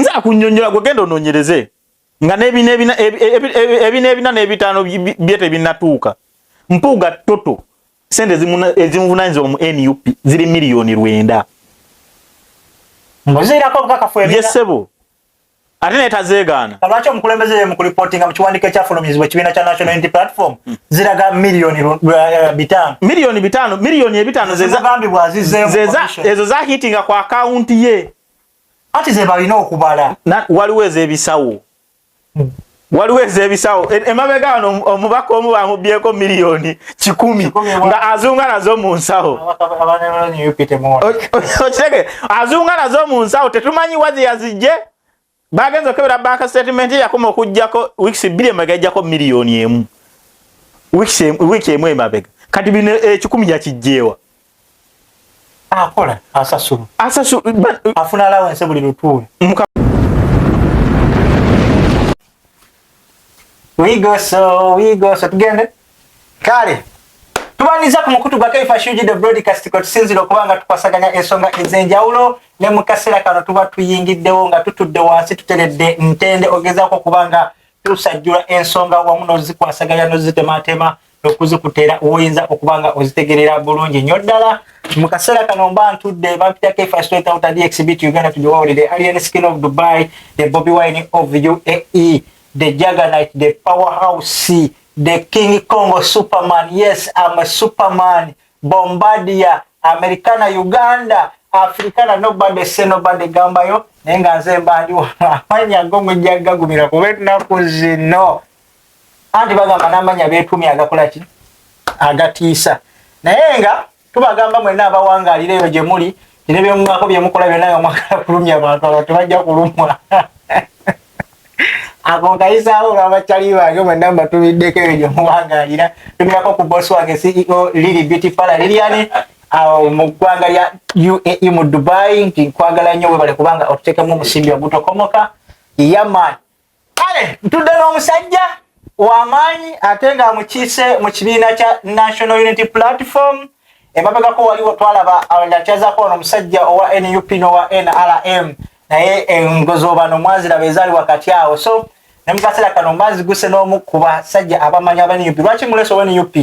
nza kunnyonnyola gwe genda onoonyereze nga ebina n'ebitaano byete binatuuka Mpuuga toto sente ezimuvunanyizibwa mu NUP ziri miliyoni 9 ngozirako bukakafu ebina yesebo ate netazeegaana lwaki omukulembeze mu kulipotinga mu kiwandiiko ekyafulumizibwa ekibiina kya National Unity Platform ziraga miliyoni 5 miliyoni 5 ezo za hitinga kwa akaunti ye ati ze balina okubala waliwo ezebisawo emabega wano omubaka omu bamubyeko miliyoni 10 nga azunga nazo mu nsawo okitege azunga nazo mu nsawo tetumanyi wazi yazijje bagenza okebera bank statement yakoma okujjako weeks 2 emagajjako miliyoni 1 wiki emu emabega kati bino 10 yakijjeewa akola asasulu afuna allowance buli lutuule we go so tugende kale tubaniza ku mukutu gwa Kaifa Kijudde broadcast ko tusinzira okubanga tukwasaganya ensonga ezenjawulo ne mu kaseera kano tuba tuyingiddewo nga tutudde wansi tuteredde ntende ogezaako kubanga tusajjula ensonga wamu n'ozikwasaganya n'ozitematema okuzikutera oyinza okubanga ozitegerera bulungi nnyo ddala mu kaseera kano mba ntudde bampita Kaifa straight out of the exhibit Uganda tugiwawulire the alien skin of Dubai the Bobby Wine of UAE the Juggernaut, the powerhouse, the King Kong Superman. Yes, I'm a Superman. Bombardier, Americana, Uganda, Africana, nobody say nobody gambayo. Nenga nzemba ndi wamanya gongo jaga gumira kuwetna kuzino. Andi bagamba namanya betumi agakola ki? Agatiisa. Nayenga tubagamba mwena abawangalire yo gye muli, tinebye mwako bye mukola byonna nga mwakala kulumya abantu tebajja kulumwa. Akongaisa aho abachali bange mwenda mbatubiddeko ebyo muwangalira tumirako ku boss wange CEO Lily Beauty Parlor Liliani mu ggwanga lya UAE mu Dubai nkwagala nnyo webale kubanga otuteekemu omusimbi ogutokomoka yaman ale ntudde n'omusajja w'amaanyi ate nga mukiise mu kibiina kya National Unity Platform emabegako waliwo twalaba alyachazako n'omusajja owa NUP n'owa NRM naye engozo bano mwazira bezali wakati awo so nemukasera kano mbazi guse n'omu ku basajja abamanya aba NUP lwaki muleso wa NUP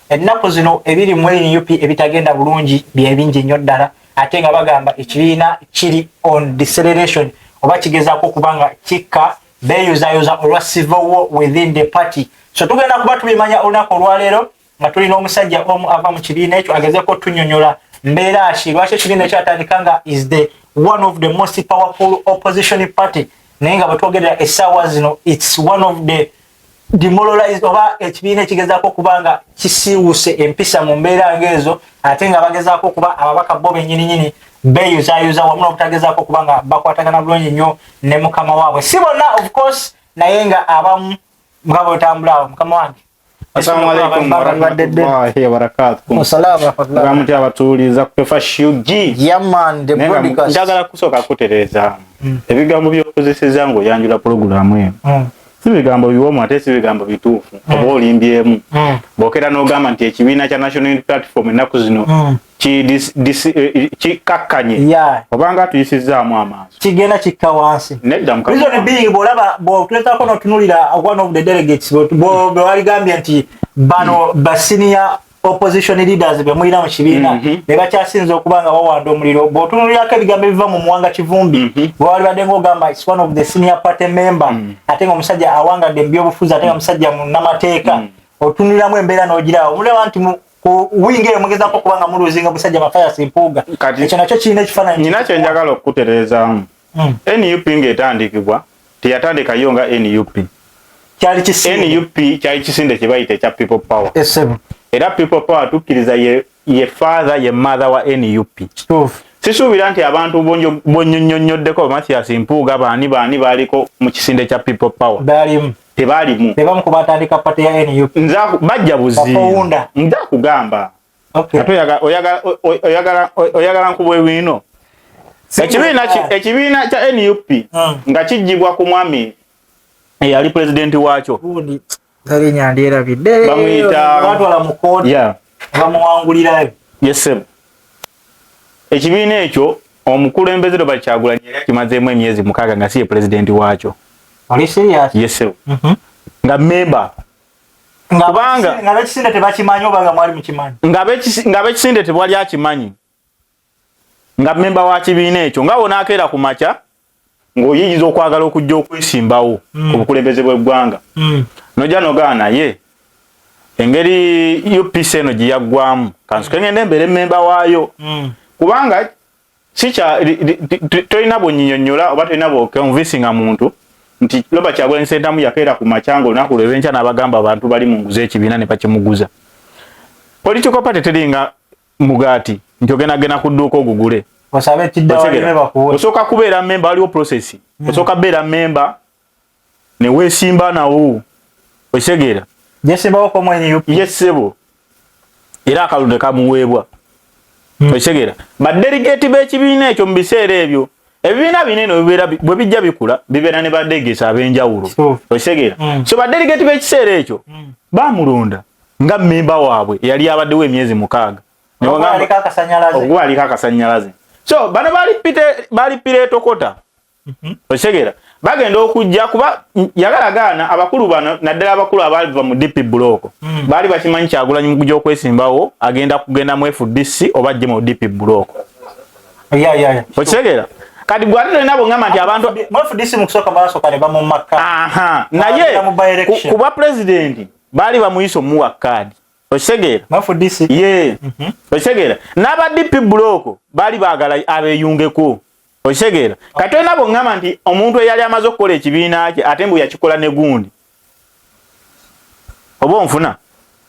ennaku zino ebiri mu NUP ebitagenda bulungi byebingi nnyo ddala ate nga bagamba ekibiina kiri on deceleration oba kigezaako kubanga kikka beeyuzaayoza olwa civil war within the party so tugenda kuba tubimanya olunaku olwaleero nga tulina omusajja omu ava mu kibiina ekyo agezeeko tunnyonnyola mbeera ki lwaki ekibiina ekyo atandika nga is the one of the most powerful opposition party nenga batwogerera essaawa zino it's one of the demoralized oba ekibiina ekigezaako kubanga kisiiwuse empisa mu mbeera ngezo ate nga bagezaako kuba ababaka bo bennyininyini beeyuzaayuza wamu n'obutagezaako kubanga bakwatagana bulungi nnyo ne mukama waabwe si bonna of course naye nga abamu nga bwetambulaawo mukama wange Assalamu alaikum warahmatullahi wabarakatuh. Assalamu alaikum. Abatuuliza ku Kaifa Kijudde. Yaman the broadcast. Njagala kusooka kutereeza. Ebigambo by'okozeseza ngo yanjula programu eno. Si bigambo biwomu ate si bigambo bituufu. Oba olimbyemu. Bw'okera n'ogamba nti ekibiina kya National Unity Platform ennaku zino kikakkanye. Obanga tuyisizzaamu amaaso. Kigenda kikka wansi. Nedda mukama. Reason being bw'olaba bw'otuleetako n'otunulira one of the delegates bwe waligambye nti bano basenior opposition leaders be mulina mu kibiina ne bakyasinza okubanga bawanda omuliro bw'otunulirako ebigambo ebiva mu Muwanga Kivumbi bwe walibadde ng'ogamba it's one of the senior party member ate nga omusajja awangadde mu byobufuzi ate nga omusajja munnamateeka otunuliramu embeera n'ogirawo mulaba nti wingeyo mugezaako kubanga muluzinga musajja Mathias Mpuuga ekyo nakyo kirina ekifaananyi nina kye njagala okukutereezaamu NUP ng'etandikibwa teyatandikayo nga NUP NUP kyali kisinde kye bayita ekya people power era people power tukkiriza ye father ye mother wa NUP sisuubira nti abantu bonyonyoddeko Mathias Mpuuga baani baaliko mu kisinde kya people power tebaalimu tebamu kubatandika pate ya NUP bajja buzibu nja kugamba oyagala nkubwe Bwino ekibiina kya NUP nga kijjibwa ku mwami eyali president wakyo tali nyandira bidde bamuyita batwala mu kooti bamuwangulirayo yes ekibiina ekyo omukulembeze Robert Kyagulanyi yali kimazeemu emyezi 6 nga si president wakyo. Ali serious? Yes sir. Nga member kubanga nga bekisinde tebakimanyi oba nga mwali mukimanyi nga bekisinde tebwali akimanyi nga member wa kibiina ekyo nga wona akeera ku macha ng'oyiyiza okwagala okujja okwesimbawo obukulembeze bw'eggwanga nojja nogaana ye engeri UPC eno gye yaggwamu kansuke ngende embeere member waayo kubanga sicha toyina bwonyinyonnyola oba toyina bwokonvinsinga muntu nti Robert Kyagulanyi Ssentamu yakeera ku machango olunaku lw'enkya n'abagamba abantu bali mu nguza ekibiina ne bakimuguza. Political party teringa mugaati nti ogenda ku dduuka ogugule. Osabe kiddawa ne bakuwe. Osooka kubeera member waliwo process. Osooka beera member ne weesimba nawo. Okitegera? Yesimbawo ko mwenye UP. Yesebo. Era akalunde kamuweebwa. Okitegera? Badelegate b'ekibiina ekyo mu biseera ebyo ebibiina binene bwe bijja bikula bibeera ne badeegesa ab'enjawulo. Okitegera? So badelegate b'ekiseera ekyo baamulonda nga member waabwe yali abaddewo emyezi 6. Ogwaliko akasannyalaze. So bano bali pireto kota. Okitegera? Bagenda okujja kuba yagalagaana abakulu bano naddala abakulu abaliva mu DP block. Baali bakimanyi Kyagulanyi mu kujja okwesimbawo kugenda mu FDC oba ajje mu DP block. Okitegera? Kati gwatire nabo ngama nti abantu mu FDC mu kusoka basoka ne bamu makka. Naye kuba president baali bamuyiso mu wakadi. Okitegera? Mu FDC. Ye. Okitegera? N'aba DP block baali baagala abeyungeko. Okitegera? Kati nabo ngama nti omuntu eyali amaze okukola ekibiina kye ate mbu yakikola ne gundi. Oba onfuna?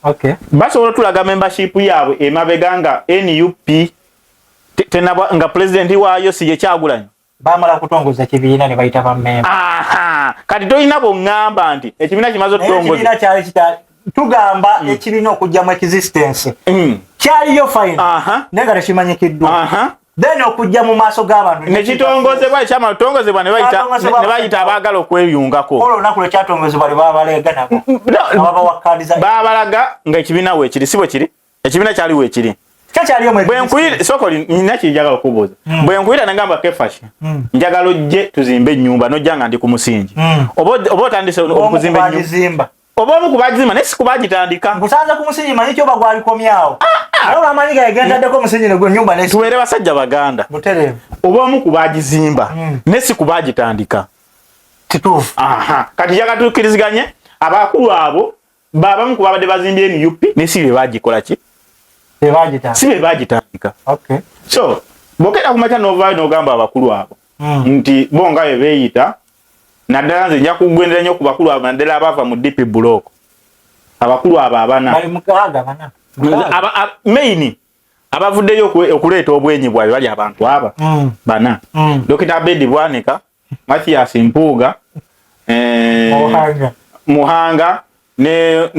Okay. Basobola tulaga membership yaabwe emabega nga NUP tenaba nga president waayo si ye Kyagulanyi. Bamala kutongoza kibiina ne bayita ba member. Kati toyina bongamba nti ekibiina kimaze okutongoza. Ekibiina kyali kitali tugamba ekibiina okujja mu existence. Kyali yo fine. Nenga tekimanyikiddwa. Then okujja mu maaso g'abantu ne kitongozebwa ekyama tongozebwa ne bayita abaagala okweyungako. Olwo olunaku lwe kyatongozebwa ne babalega nabo. Babawakaliza. Babalaga nga ekibiina weekiri si bwe kiri. Ekibiina kyali weekiri. Bwenkuyira sokoli nina kijagala okubuuza. Bwenkuyira nagamba kefashi. Njagala ojje tuzimbe ennyumba nojja nga ndi ku musingi. Oba otandise okuzimba ennyumba. Oba omu kubagizima naye si kubagitandika. Nkusanze ku musingi manyi kyo bagwali komyawo. Alo amanyi ga yagenda deko musingi ne nyumba nesi. Tuwere basajja baganda. Muterere. Oba omu kubagizimba nesi kubagitandika. Kituufu. Kati yakatukiriziganye abakulu abo baba mu kubabade bazimbye NUP nesi be bagikola ki? Si be bagitandika. Okay. So, bokera kumacha novaayo n'ogamba abakulu abo. Nti bonga beeyita naddala nze nja kugwendera nnyo ku bakulu abo naddala abava mu DP block. Abakulu abo abana. Bali mukaga bana. Maini abavuddeyo okuleeta obwenyi bwayo bali abantu aba bana. Dr. Bedi Bwanika, Mathias Mpuuga, Muhanga ne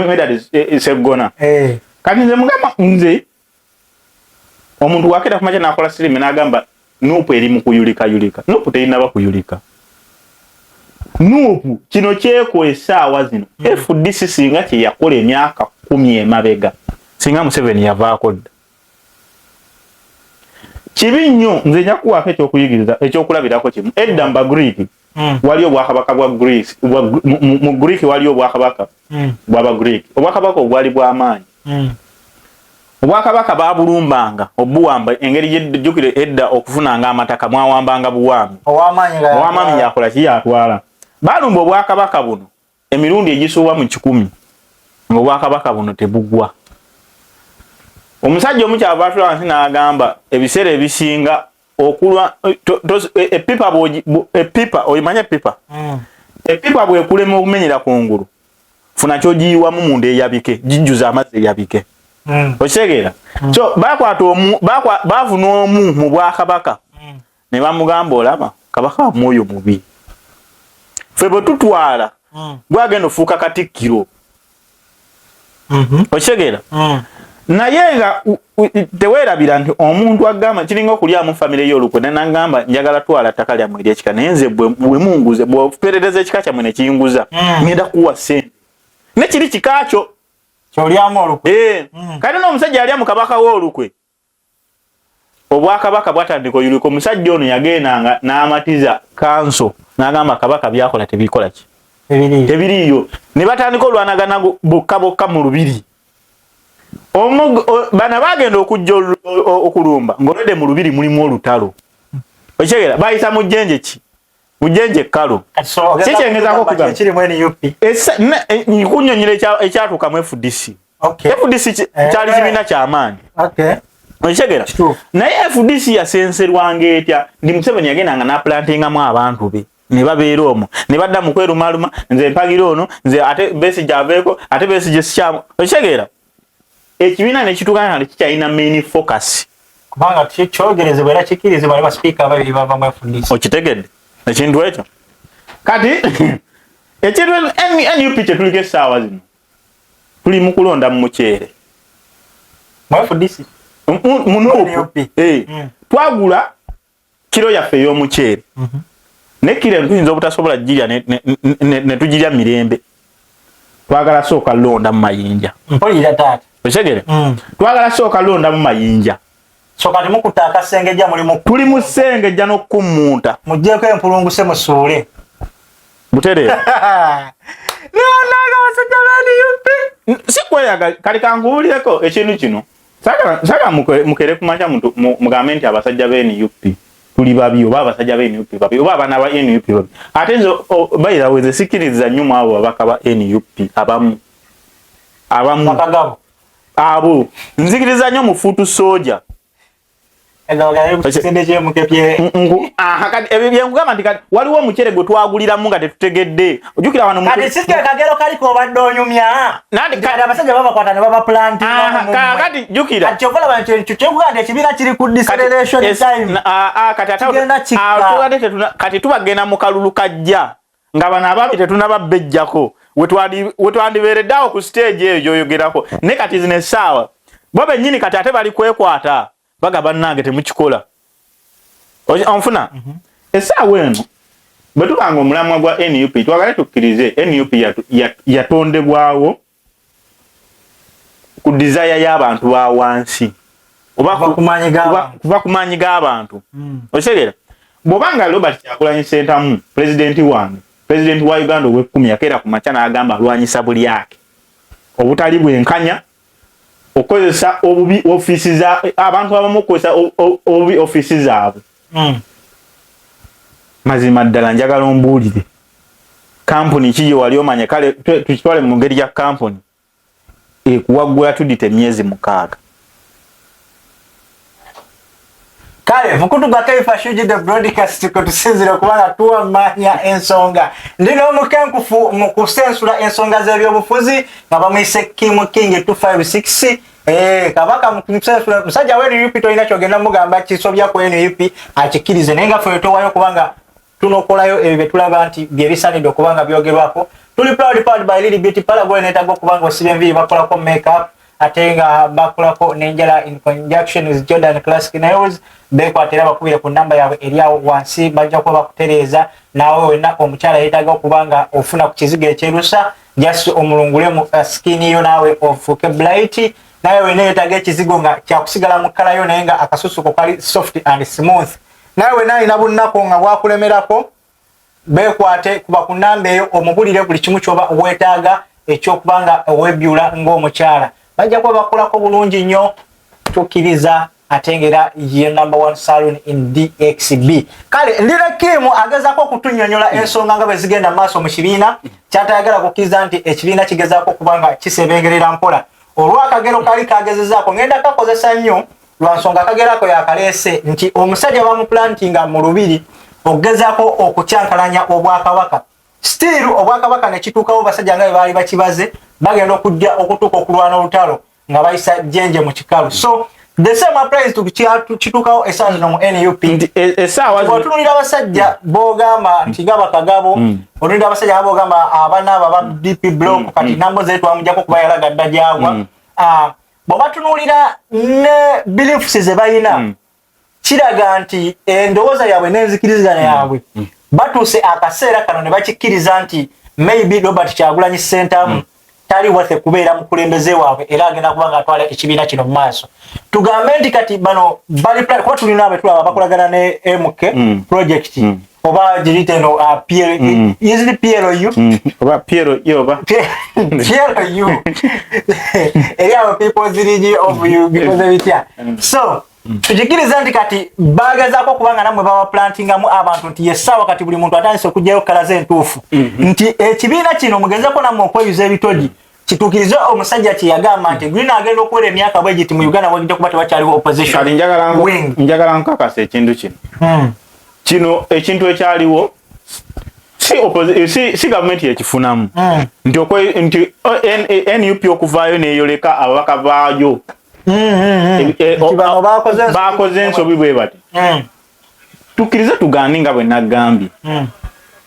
Medad Segona. Kati nze mugamba nze omuntu wakera kumacha nakola sirime n'agamba NUP eri mu kuyulika. NUP terina bakuyulika. NUP kino kyeko essaawa zino FDC singa kye yakola emyaka 10 emabega singa Museveni yavaako dda. Kibi nnyo nze nyakuwaako ekyokuyigiriza ekyokulabirako kimu. Edda mba Greek waliyo obwakabaka bwa Greece mu Greek waliyo obwakabaka bw'aba Greek. Obwakabaka obwali bw'amaanyi. Obwakabaka babulumbanga obuwamba engeri yejjukire edda okufunanga amataka mwawambanga buwambi. Ow'amaanyi yakola ki yatwala. Balumba obwakabaka buno emirundi egisuuba mu 10 ng'obwakabaka buno tebugwa. Omusajja omu kyava atula wansi n'agamba ebiseera ebisinga okulwa epipa oyimanya epipa? Epipa bwekulema okumenyera kungulu funa kyogiyiwamu munda eyabike gijjuza amazzi eyabike. Okitegeera? So baafuna omu mu bwakabaka ne bamugamba olaba kabaka wa mwoyo mubi. Ffe bwe tutwala gwagenda ofuuka katikkiro. Okitegeera? Naye nga teweerabira nti omuntu agamba kiringa okulyamu famire y'olukwe nagamba njagala twala ttaka lyammwe ery'ekika naye nze bwe munguze bw'operereza ekika kyammwe ne kiyinguza ngenda kuwa ssente. Ne kiri kika kyo kyolyamu olukwe. Kati n'omusajja alya mu kabaka w'olukwe obwakabaka bwatandika oyuliko omusajja ono yagendanga n'amatiza kanso n'agamba kabaka byakola tebikola ki tebiriyo ne batandika olwanagana bokka mu lubiri bana bagenda okujja okulumba ng'olwedde mu lubiri mulimu olutalo okitegeera bayisa mu jjenje ki bujenje kalo sikyengezako kugamba kunnyonnyola ekyatuuka mu FDC FDC kyali kibiina ky'amaanyi okitegeera naye FDC yasenserwanga etya ndi Museveni yagendanga n'aplantingamu abantu be ne babeera omwo ne badda mu kwerumaluma nze mpagira ono nze ate Besigye aveeko ate Besigye sikyamu okitegeera ekibiina ne kituukana nga kikyalina main focus kubanga kyogerezebwa era kikirizibwa ne baspeaker ababiri bava mu FDC okitegedde ekintu ekyo kati ekintu NUP kyetuliko essaawa zino tuli mu kulonda mu muceere mu FDC mu NUP twagula kiro yaffe ey'omuceere ne kiro tuyinza obutasobola girya ne tugirya mirembe twagala sooka londa mu mayinja mpulira taata okitegeere twagala sooka londa mu mayinja so kati mukuta akasengejja mulimu tuli mu ssengejja n'okkummunta muggyeko empulunguse musuule butereera si kweyaga kali kankubuulireko ekintu kino saga mukere kumakya mugambe nti abasajja ba NUP tuli babi oba abasajja ba NUP babi oba abaana ba NUP babi ate nze bayira weze sikiriza nnyo mu abo abaka ba NUP abamu abo nzikiriza nnyo mu fuutu soja ebyengugamba nti waliwo omuceere gwe twaguliramu nga tetutegedde ojjukira wano kagero kaliko obadde onyumya abasajja babakwata ne babaplantikati jjukira ekibiina kiri ku deceleration time kati tubagenda mu kalulu kajja nga bano abaami tetunababejjako wetwandibeereddeawo ku stage eyo gyoyogerako ne kati zino essaawa bo bennyini kati ate bali kwekwata baga bannange temukikola onfuna essaawa eno bwe tubanga omulamwa gwa NUP twagale tukkirize NUP yatondebwawo ku desire y'abantu ba wansi oba kuva ku maanyi g'abantu okitegeera bw'obanga Robert Kyagulanyi Ssentamu pulezidenti wange pulezidenti wa Uganda ow'ekkumi yakeera ku makya n'agamba alwanyisa bulyake obutali bwenkanya okozesa obubi office za abantu abamu okozesa obubi office zaabwe mazima ddala njagala ombuulire kampuni kiyo wali omanya kale tukitwale mu ngeri ya kampuni ekuwaggula tudite emyezi 6 kale mukutu gwa Kaifa Kijudde broadcast ko tusinzira kubanga tuwamanya ensonga ndino omukenkufu mu kusensula ensonga z'ebyobufuzi nga bamwise King 256 kabaka mukensula musajja we NUP toyina kyogenda mugamba kisobya ku NUP akikirize naye nga ffe towayo kubanga tunokolayo ebyo tulaba nti bye bisanidde okubanga byogerwako tuli proud by Lily Beauty Parlor gwe neetaga okubanga osibye enviiri bakolako makeup ate nga bakolako n'enjala in conjunction with Jordan Classic Nails bekwatera bakubire ku namba yaabwe eriawo wansi bajja kuba bakutereeza naawe wenna omukyala yeetaaga okubanga ofuna ku kizigo ekyerusa just omulungule mu skin yo naawe ofuuke blight naye wenna yeetaaga ekizigo nga kyakusigala mu kkala yo naye nga akasusuko kali soft and smooth naye wenna alina bunnako nga bwakulemerako bekwate kuba ku namba eyo omubulire buli kimu kyoba weetaaga ekyokubanga webyula ng'omukyala bajja kuba bakolako bulungi nnyo tukkiriza atengera ye #1 salon in DXB kale ndira kimu agezako kutunnyonnyola ensonga nga bwe zigenda maaso mu kibiina kyatayagala kukkiriza nti ekibiina kigezako kubanga kisebengerera mpola olwakagero kali kagezezaako ngenda kakozesa nnyo lwa nsonga kagerako yakaleese nti omusajja bamuplantinga mu lubiri okugezaako okukyankalanya obwakabaka still obwakabaka ne kituukawo basajja nga bwe baali bakibaze bagenda okujja okutuuka okulwana olutalo nga bayisa jjenje mu kikalu so the same applies to kituukawo essaawa zino mu NUP otunulira abasajja boogamba nti nga bakagabo otunulira abasajja boogamba abaana abo aba DP block kati nambo zeetu bamujjako kuba yalagadda gyagwa bw'obatunuulira ne beliefs ze balina kiraga nti endowooza yaabwe n'enzikiriziganya yaabwe batuuse akaseera kano ne bakikkiriza nti maybe Robert Kyagulanyi Ssentamu tali wate kubeera mukulembeze waabwe era agenda kubanga atwala ekibiina kino mu maaso. Tugambe nti kati bano bali plan kwa tulina abetulaba bakolagana ne MK project oba jirite no PL is the PLU oba PLU oba PLU area of people ziriji of you because of it yeah. So tujikiriza nti kati bagazaako kubanga namwe baba plantingamu abantu nti yesawa kati buli muntu atandise okujjayo kalaze entuufu nti ekibiina kino mugezeko namwe okweyuza ebitogi kitukirize omusajja kiyagamba nti Bwino agenda okuwera emyaka bwegiti mu Uganda wagidde kuba tewakyaliwo opposition. Njagala nkakasa ekintu kino kino ekintu ekyaliwo si gavumenti yekifunamu nti NUP okuvaayo neyoleka ababaka baayo bakoze ensobi bwe bati tukiriza tugane nga bwe nagambye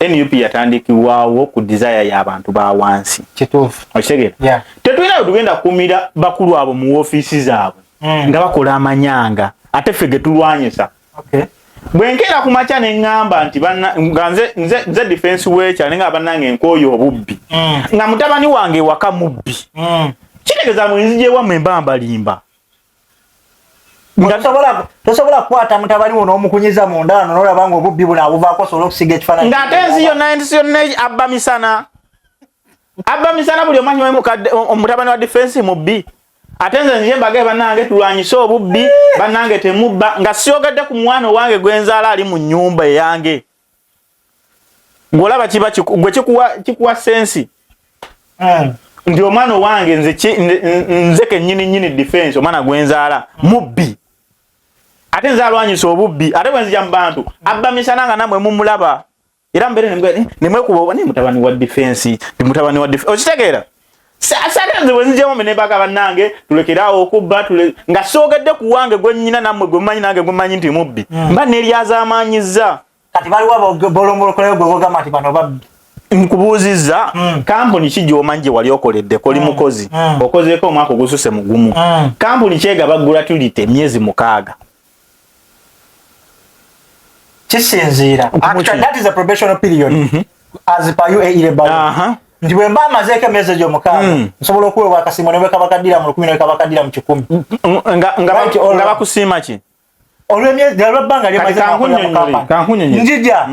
NUP yatandikibwawo ku desire y'abantu ba wansi kituufu okitegeera tetulina tugenda kumira bakulu abo mu ofiisi zaabwe nga bakola amanyanga ate ffe ge tulwanyisa bwenkera ku makya ne ŋŋamba nti nze defense weekyali nga bannange nkooyo obubbi nga mutabani wange waka mubbi kitegeeza mwenzi gyewammwe mbambalimba tosobola kukwata mutabani wo n'omukunyiza mu ndaano n'olabanga obubbi buno abuvaako osobola okusiga ekifaananyi ng'ate ensi yonna abba misana buli omanyi omutabani wa defense mubbi ate nze nje mbagaye bannange tulwanyise obubbi bannange temubba nga siyogedde ku mwana wange gwenzaala ali mu nnyumba eyange ng'olaba gwe kikuwa sensi nti omwana wange nze kennyini defense omwana gwenzaala mubbi ate nze alwanyisa obubbi ate bwenzija mu bantu abba misana nga namwe mumulaba era mbere nemwekuba oba ni mutabani wa defense okitegeera sate nze bwenzijemu nebaga bannange tulekeraawo okubba nga soogedde ku wange gwennyina nammwe gwe mumanyi nange gwemanyi nti mubbi mba neryazaamaanyiza kati baliwo bolombolokolayo gwe bogamba nti bano babbi nkubuuzizza kampuni ki gy'omanyi gye wali okoledde koli mukozi okozeeko omwaka ogususe mugumu kampuni kyegaba gratuity emyezi 6 kisinziira that is a probational period as per UAE labor nti bwe mba amazeeko emyezi egyo 6 nsobola okuweebwa akasiimo ne bwekabakaddira mu 10 ne bwekabakaddira mu 10 nga bakusiima ki olw'emyezi olw'ebbanga lyemaze njija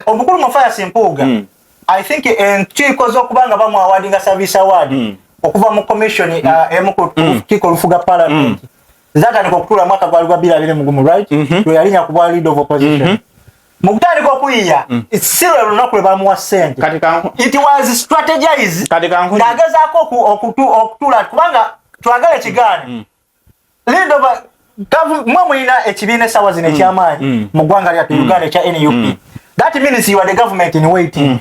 omukulu mu fire simpuuga I think enkiiko z'okubanga bamuawadinga service award okuva mu commission emu ku kiiko olufuga parliament zatandika okutuula mwaka gwali gwa 2020 right lwe yalinya ku bwa lead of opposition mu kutandika okuyiya sirwe lunaku lwe bamuwa ssente it was strategized ng'agezaako okutuula kubanga twagala ekigaana lead of mwe mulina ekibiina essaawa zino ekyamaanyi mu ggwanga lyattu Uganda ekya NUP that means you are the government in waiting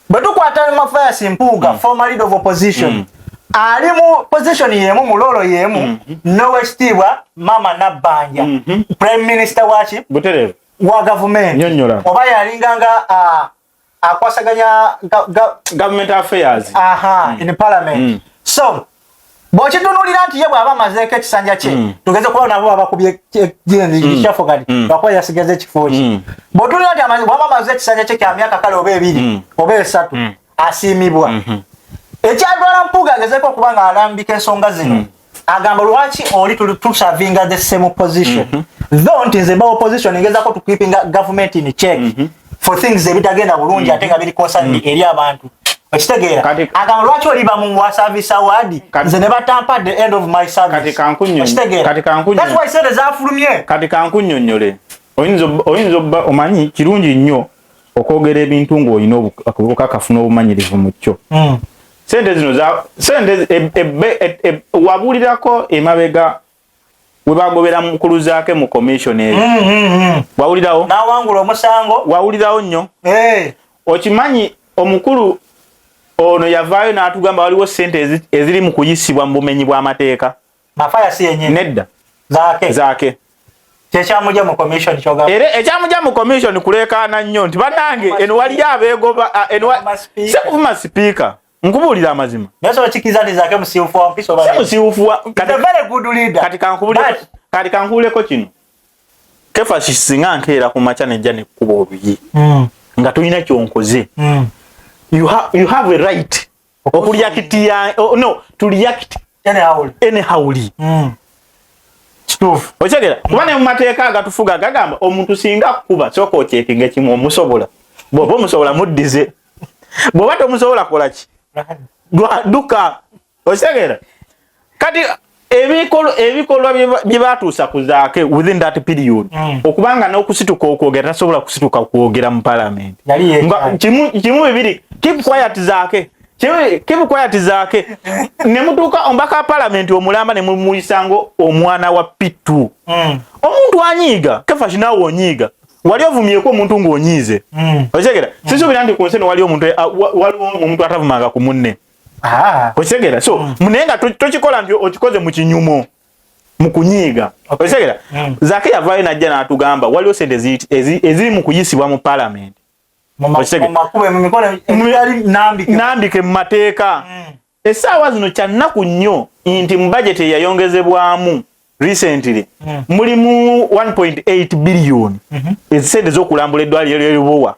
but tukwata mafaya simpuuga former leader of opposition ali mu position yemu mulolo yemu nowekitiibwa mama Nabbanja prime minister wachi Buterevu wa government oba yalinganga akwasaganya government affairs in parliament so bw'okitunulira nti ye bw'aba amazeeko ekisanja kye tugeze kuba nabo abakubye kyafo kati bakuba yasigaza ekifo kye bw'otunulira nti bw'aba amaze ekisanja kye kya myaka kale oba 2 oba 3 asiimibwa ekyadwala mpuuga agezeeko okuba nga alambika ensonga zino agamba lwaki oli tusavinga the same position though nti nze mba opposition ngezaako tukeepinga government in check for things ebitagenda bulungi ate nga biri concern eri abantu okitegeera agamba lwaki oliba mu wa service award nze ne batampa at the end of my service okitegeera that's why said ezafulumye kati kankunnyonnyole oyinza obba omanyi kirungi nnyo okwogera ebintu ng'olina obukakafu n'obumanyirivu mu kyo sente zino wabuulirako emabega we bagobera mukulu zaake mu commission eyo wawulirawo n'awangula omusango wawulirawo nnyo okimanyi omukulu ono yavaayo n'atugamba waliwo sente eziri mu kuyisibwa mu bumenyi bw'amateeka mafaya si yennyini nedda zaake kyekyamuja mu commission kyogamba era ekyamujja mu commission kuleekaana nnyo nti bannange eno waliyo abeegoba se kuvuma sipiika nkubuulira amazima naye so kikiza nti zaake musiiwufu wa mpiso se musiiwufu wa very good leader kati kankubuuleko kino kefa kisinga nkeera ku makya nejja nekkuba oluyi nga tulina kyonkoze you have a right okuliakitia no to react anyhowly stuff ochegera kubane mu mateeka agatufuga gagamba omuntu singa kuba soko ochekinga kimu omusobola bobo musobola muddize boba tomusobola kola ki duka ochegera kati ebikolwa byebatuusa kuzaake within that period okubanga n'okusituka okwogera tasobola kusituka kwogera mu parliament kimu bibiri keep quiet zaake ne mutuuka ombaka parliament omulamba ne mumulisango omwana wa pitu omuntu anyiiga kefa kinawo onyiiga wali ovumyeko omuntu ng'onyiize ochegera sisuubira nti ku nsi waliwo omuntu atavumanga ku munne ochegera so munenga tochikola ndio okikoze mu kinyumo mu kunyiiga ochegera zake yavayo najja n'atugamba waliwo sente eziri mu kuyisibwa mu parliament nambike mu mateeka essaawa zino kyannaku nnyo nti mu budget yayongezebwamu recently mulimu 1.8 billion ezisente z'okulambula eddwaliro ly'Erubowa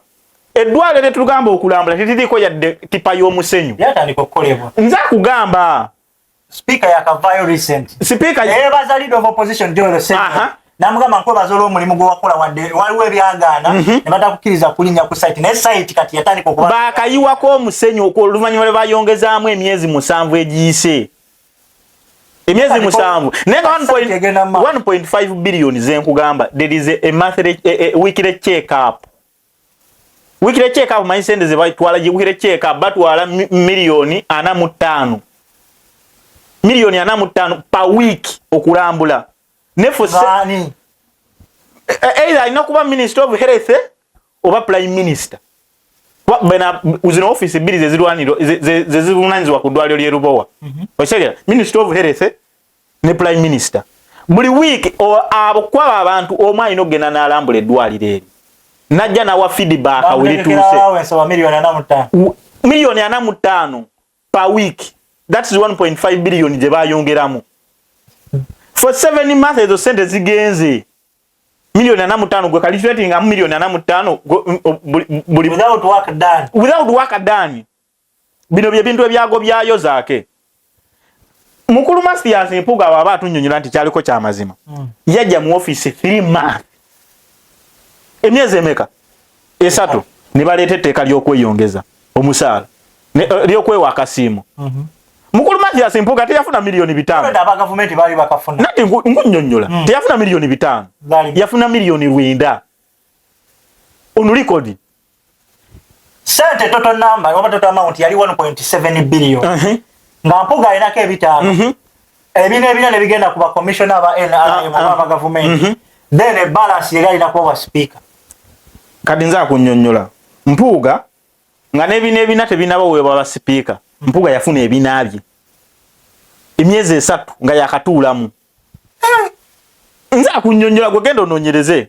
eddwaliro lyetugamba okulambula tetiriko yadde tipa y'omusenyu yatandika okukolebwa nza kugamba speaker yakavayo recent speaker yebaza leader of opposition Joel Senya namugamba nkwebaza olw'omulimu gwe wakola wadde waliwo ebyagaana ne batakukkiriza kulinnya ku site naye site kati yatandika okuba baakayiwako omusenyu oluvannyuma lwe bayongezaamu emyezi 7 egiyise emyezi 7 naye 1.5 billion zenkugamba there is a weekly check up manyi sente ze batwala weekly check up batwala milioni 45 milioni 45 per week okulambula nefo either inokuba minister of health oba prime minister bena uzino office bili zezirwaniro zezirunanizwa ku ddwaliro ly'Erubowa ochegera minister of health ne prime minister buli week abo kwaba abantu omwe ino gena n'alambula eddwaliro eri najja nawa feedback awulituuse milioni 45 per week that's 1.5 billion je bayongeramu for 7 months ezo sente zigenze milioni 45 gwe calculating nga milioni 45 without work done bino bye bintu ebyago byayo zaake mukulu Masias Mpuga baba atunyonyola nti kyaliko kya mazima yajja mu office 3 months emyezi emeka esatu ne baleeta etteeka ly'okweyongeza omusaala ly'okwewa akasiimo mukulu Masias Mpuga teyafuna milioni 5 aba government bali bakafuna nati nkunyonyola teyafuna milioni 5 yafuna milioni 9 on record sente total number oba total amount yali 1.7 billion nga Mpuga inako ebitaano ebina ne bigenda kuba commissioner aba NRM aba government then a balance yali na kuba speaker kadi nza kunyonyola Mpuga nga nebina tebinaba wewa ba speaker Mpuga yafuna ebinabye emyezi 3 nga yakatuulamu nza kunyonyola gwegenda ononyereze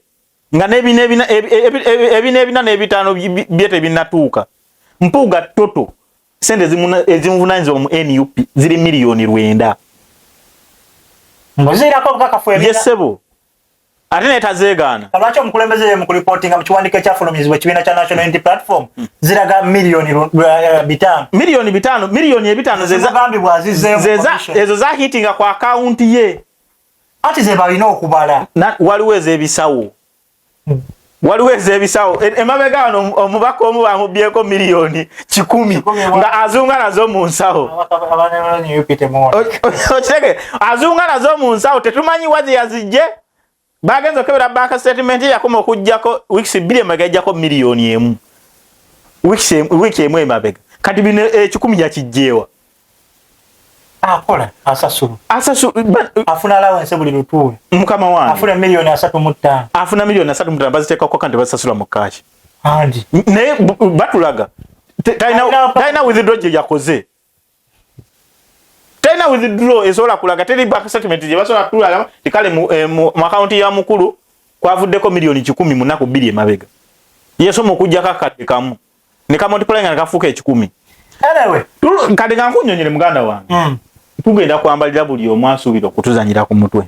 nga nebina n'ebitaano byete binatuuka Mpuga toto sente ezimuvunanyizibwa mu NUP ziri milioni 9 ngozirako bukakafu ebina yesebo ate netazeegaana lwaki omukulembeze mu kureportinga mu kiwandiiko ekyafulumizibwa ekibiina kya National Unity Platform ziraga milioni 5 milioni 5 zezagambibwa azizzeemu ezo za hitinga kwa akaunti ye ati ze balina okubala waliwo ezebisawo emabega wano omubaka omu bamubyeko milioni 10 nga azunga nazo mu nsawo azunga nazo mu nsawo tetumanyi wazi yazijje bagenzo kebera bank statement yakoma okujjako weeks 2 emagajjako milioni 1 wiki emwe emabega kati bino 10 yakijjeewa akola asasulu afuna allowance buli lutuwe mukama wange afuna milioni 3.5 afuna milioni 3.5 baziteeka ko kanti basasula mu cash andi ne batulaga taina withdraw yakoze taina withdraw esola kulaga teri bank statement je basola tulaga tikale mu account ya mukulu kwavuddeko milioni 10 munako 2 emabega yeso mukujja kakatekamu ne ka multiply nga kafuka 10 anyway kade nkunyonyere muganda wange tugenda kwambalira buli omwasubira okutuzanyira ku mutwe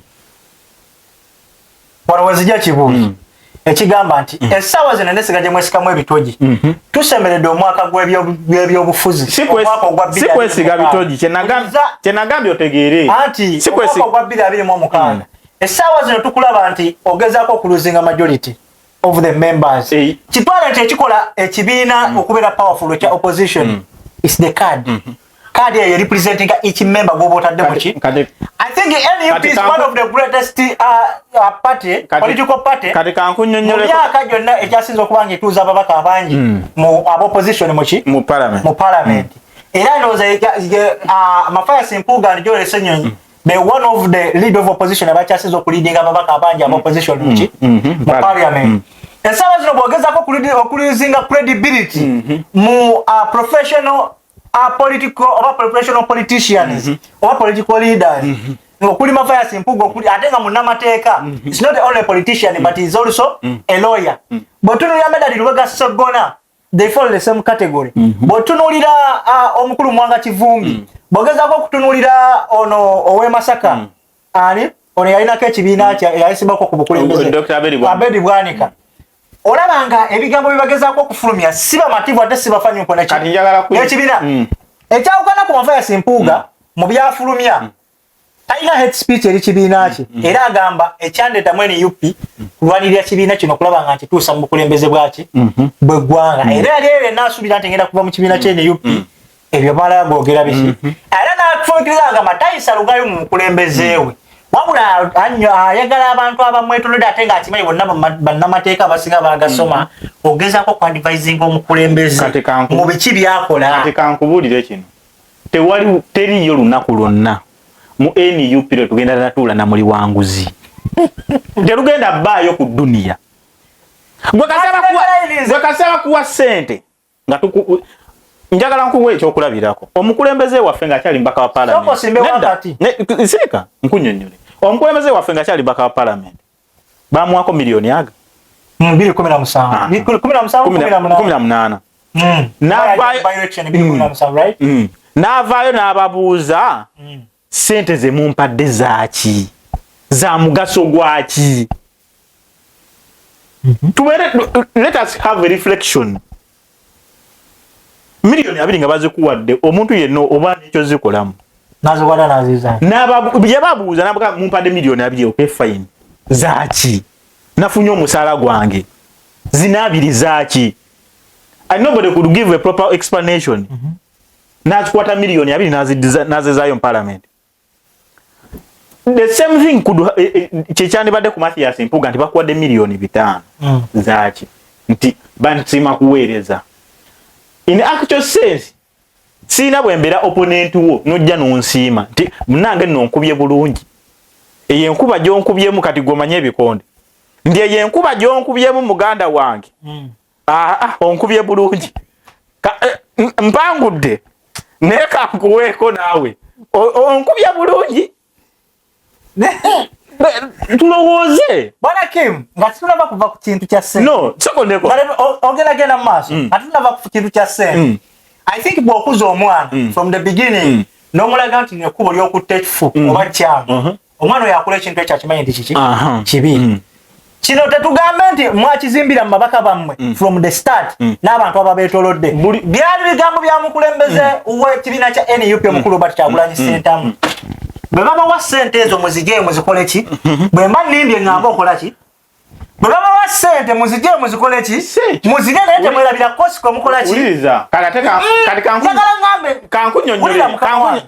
wano wazijja kibuuzo ekigamba nti essaawa zino nesigaje mwesikamu ebitogi tusemeredde omwaka gw'ebyobufuzi sikwesiga bitogi kyenagambye otegeere anti omwaka ogwa 2026 essaawa zino tukulaba nti ogezaako okuluzinga majority of the members kitwala nti ekikola ekibiina okubeera powerful ekya opposition is the card card eyo representing each member gwoba otadde muki. I think NUP is one of the greatest party, political party. Kati kankunyonyole myaka gyonna ekyasinze okuba nga etuuza ababaka abangi mu opposition muki mu parliament. Era ndowooza Mafaya Simpuuga Joel Ssenyonyi be one of the lead of opposition abakyasinze okuleadinga ababaka abangi aba opposition muki mu parliament. Essaawa zino bw'ogezaako okulizinga credibility mu professional political or professional politicians or political leaders. Okuli Mafaya Simpuuga okuli ate nga munnamateeka. It's not the only politician but he's also a lawyer. Bw'otunuulira Medard Lubega Sseggona, they fall in the same category. Bw'otunuulira omukulu Mwanga Kivumbi, bw'ogezaako okutunuulira ono ow'e Masaka, ani ono yalinako ekibiina yayisibwako ku bukulembeze Abedi Bwanika. Olaba nga ebigambo bibagezaako okufulumya siba mativu ate sibafanyuko n'ekibiina ekyawukana ku Mafaya Simpuuga mu byafulumya talina hate speech eri kibiina kye era agamba ekyandeetamu NUP kulwanirira kibiina kino okulaba nga nkituusa mu bukulembeze bwaki bw'eggwanga era yali eyo yenna asuubira nti ngenda kuva mu kibiina kye NUP ebyo mala googera biki era n'atufuukiriza nga Matayisa Lugayo mu mukulembeze we wabula ayagala abantu abamwetonedde ate nga akimanyi bonna bannamateeka abasinga bagasoma ogezaako kwadvisinga omukulembeze mu biki byakola. Kati kankubuulire kino teriyo lunaku lwonna mu NUP lwe tugenda natuula na muli wanguzi terugenda bbaayo ku dduniya gwe kasaba kuwa ssente nga njagala nkuwa ekyokulabirako omukulembeze waffe ng'akyali mbaka wa palamenti sirika nkunyonnyole omukulembeze waffe ng'akyali mbaka wa palamenti bamuwako miliyoni aga 218 n'avaayo n'ababuuza sente ze mumpadde zaaki za mugaso gwaki. Let us have a reflection. Miliyoni 2 nga bazikuwadde omuntu yenna oba n'ekyo zikolamu nazikwata naziza byebabuuza nabuga mumpadde miliyoni 2 okay fine zaaki nafunye omusaala gwange zinaabiri zaaki and nobody could give a proper explanation. Nazikwata miliyoni 2 nazizaayo mu parliament. The same thing could chichandi ku Mathias Mpuuga nti bakuwadde miliyoni 5 zaaki nti bantsima kuweereza. In actual sense sina bwembera opponent wo nojja nonsiima nti munange nonkubye bulungi eyo enkuba gyonkubyeemu kati gomanye ebikonde ndi eyo enkuba gyonkubyeemu muganda wange onkubye bulungi mpangudde naye kankuweeko naawe onkubye bulungi tulowooze bwana Kim nga tunava kuva ku kintu kya ssente no sekondeko ogeragenda mu maaso atunava ku kintu kya ssente. I think bw'okuza omwana from the beginning n'omulaga nti nekubo ly'okutta ekifu oba kyama omwana oyo akola ekintu ekyo akimanyi nti kiki kibi. Kino tetugambe nti mwakizimbira mu mabaka bammwe from the start n'abantu ababeetolodde byali bigambo bya mukulembeze w'ekibiina kya NUP omukulu Robert Kyagulanyi Ssentamu. Bwe baba wa ssente ezo muzigye muzikole ki bwe mba nimbye ngamba okola ki bwe baba wa ssente muzigye muzikole ki muzigye naye temwerabira kosiko mukola ki uliriza kati kankunyonyole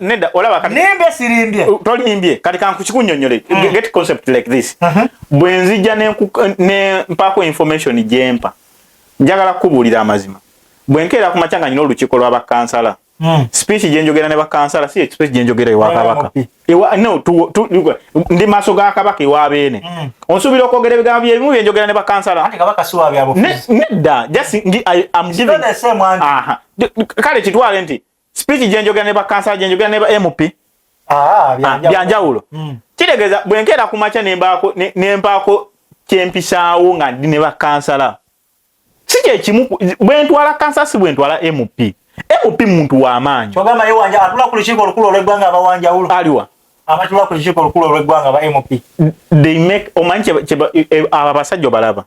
nenda olaba kati nimbye sirimbye tolimbye kati kankukikunnyonnyole get concept like this bwe nzijja ne mpako information gyempa njagala kubuulira amazima bwe nkeera ku makyanga nyina olukiiko lw'abakansala speech gyenjogera ne bakansala si speech gyenjogera ewa kabaka no ndi maaso ga kabaka ewa beene onsuubira okwogera ebigambo byebimu byenjogera ne bakansala ati kabaka siwa byabufuzi nedda just am giving kale kitwale nti speech gyenjogera ne bakansala gyenjogera ne MP byanjawulo kitegeeza bwe nkeera ku makya nempaako kyempisaawo nga ndi ne bakansala si kyekimu bwe ntwala kansala si bwe ntwala MP muntu w'amaanyi. Kyogamba ye wanja atula ku lukiiko olukulu olw'eggwanga abawanjawulo. Aliwa. Abatula ku lukiiko olukulu olw'eggwanga aba MOP. They make omanyi abasajja balaba.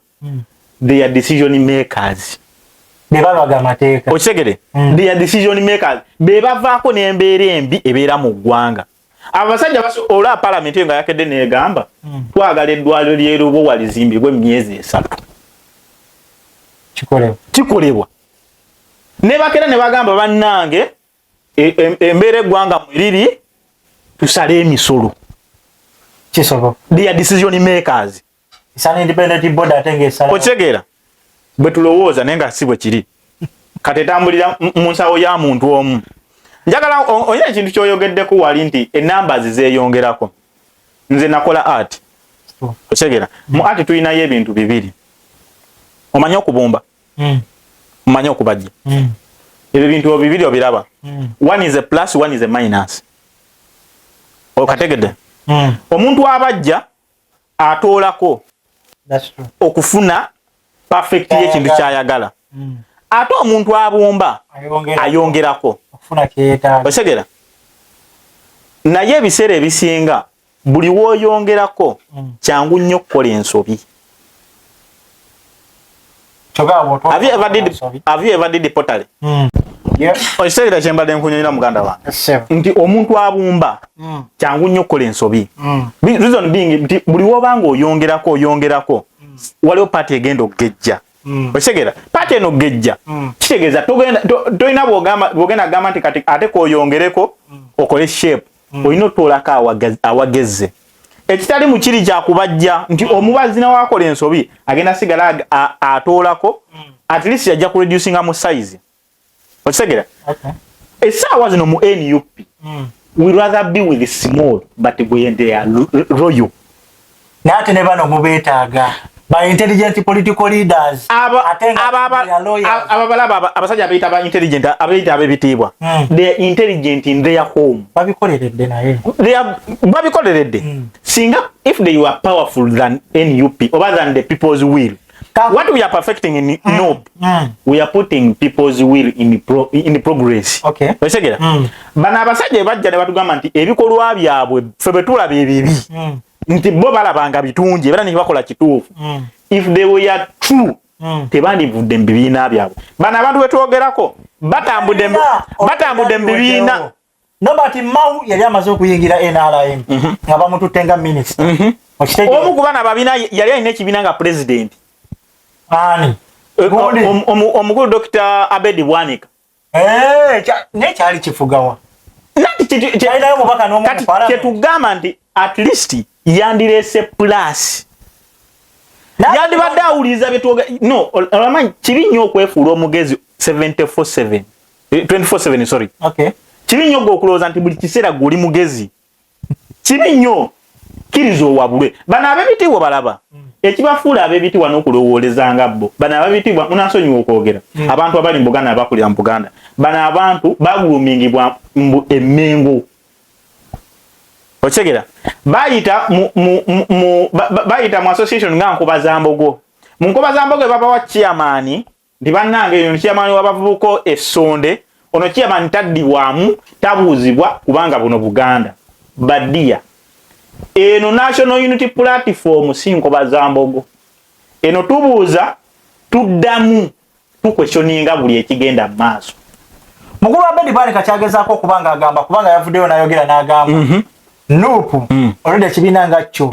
they are decision makers. Bebabaga mateeka. Okigere? They are decision makers. Bebavaako n'embeera embi ebeera mu ggwanga. Abasajja ola parliament nga yakedde n'egamba twagala eddwaliro ly'erubo walizimbibwe emyezi 3. Kikolebwa. Ne bakera ne bagamba bannange embeera eggwanga mwiriri tusale emisolo. Kisobo. They are decision makers. Isani independent board atengesa. Okigera? Bwe tulowooza naye nga si bwe kiri. Kati etambulira mu nsawo ya muntu omu. Njagala oyina ekintu ky'oyogeddeko wali nti numbers zeeyongerako. Nze nakola art. Okigera? Mu art tulinayo ebintu bibiri. Omanyi okubumba? Omanyi okubajja? Ebyo bintu bibiri obiraba. One is a plus, one is a minus. Okategedde? Omuntu abajja atoolako okufuna perfect y'ekintu ky'ayagala. Ate omuntu abumba ayongerako okufuna kyetaaga. Osegera? Naye ebiseera ebisinga buli w'oyongerako kyangu nnyo okukola ensobi. Have you ever did pottery? Osegera kyembadde nkunyonera muganda wange nti omuntu abumba kyangu nnyo okukola ensobi. Reason being nti buli w'obanga oyongerako waliwo paati egenda okugejja. Osegera? Paati eno okugejja kitegeeza tolina bw'ogenda gamba nti kati ate koyongereko okole shape olina otuulako awagezze. Ekitali mu kiri kyakubajja nti omubazi nawakola ensobi agenda sigala atoolako at least yajja ku reducinga mu size. Osegera? Essaawa zino mu NUP we rather be with the small but when they are royal. Nate ne bano mubeetaaga by intelligent political leaders. Abasajja abayita aba intelligent abayita abebitiibwa. They are intelligent in their home. Babikoleredde naye. Babikoleredde. Singa if they were powerful than NUP or than the people's will. What we are perfecting in NUP, we are putting people's will in progress. Okay. Osegera? Bana abasajja bajja ne batugamba nti ebikolwa byabwe ffe betulaba ebibi. Nti bo balabanga bitunje era ne bakola kituufu. If they were true, tebandivudde mu bibiina byabwe. Bana abantu betwogerako batambudde mu bibiina. Nobati Mau yali amaze okuyingira NRM nga bamututte nga minister. Omu ku bana babiina yali alina ekibiina nga president. Ani? Omukulu Dr. Abedi Bwanika. Ne kyali kifugawa. Kati kyetugamba nti at least yandirese plus. Yandibadde awuliriza byetwogerako. No, olamanyi kibi nnyo okwefuula omugezi 24/7 sorry. Okay. Kibi nnyo okulowooza nti buli kiseera guli mugezi. Kibi nnyo kiriza owabulwe. Bano ab'ebitiibwa balaba. Ekibafuula ab'ebitiibwa n'okulowoolezanga bo. Bano ab'ebitiibwa munansonyiwa okwogera. Abantu abali mu Buganda abakulira mu Buganda. Bano abantu bagulumingibwa mu Emmengo. Okigera? Bayita mu association nga Nkobazambogo. Mu Nkobazambogo babawa chairman ndi bannange eyo chairman w'abavubuko Essonde. Ono chairman taddibwamu tabuuzibwa kubanga buno Buganda. Badia. Eno National Unity Platform si Nkobazambogo. Eno tubuuza tuddamu tukwesyoninga buli ekigenda maaso. Mukulu wa Bedi Bwanika kyagezaako kubanga agamba kubanga yavuddeyo n'ayogera n'agamba. NUP olwedde ekibiina nga kyo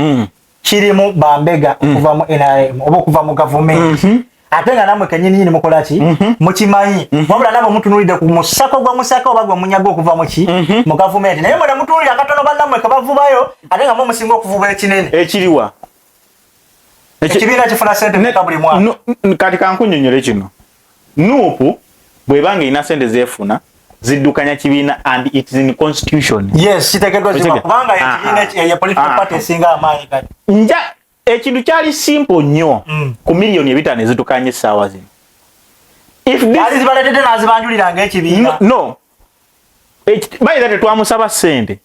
kirimu bambega okuva mu NRM oba okuva mu gavumenti. Ate nga namwe kennyini mukola ki? Mukimanyi. Wabula nabo mutunuulidde ku musako gwa musaka oba gwe munyaga okuva mu ki? Mu gavumenti. Naye mwe mutunuulira akatono bannamwe kabavubayo ate nga musinga okuvuba ekinene. Ekiriwa. Ekibiina kifuna ssente mmeka buli mwaka. Kati kankunnyonnyole kino. NUP bw'ebanga erina ssente zeefuna ziddukanya kibiina and it is in constitution. Yes, kiteekeddwa kiba kubanga ekibiina ya political party esinga amaanyi kati. Ekintu kyali simple nnyo ku miliyoni 5 ezitukanye essaawa zino. Zibaletedde n'azibanjuliranga ekibiina. No. Bayita tetwamusaba ssente.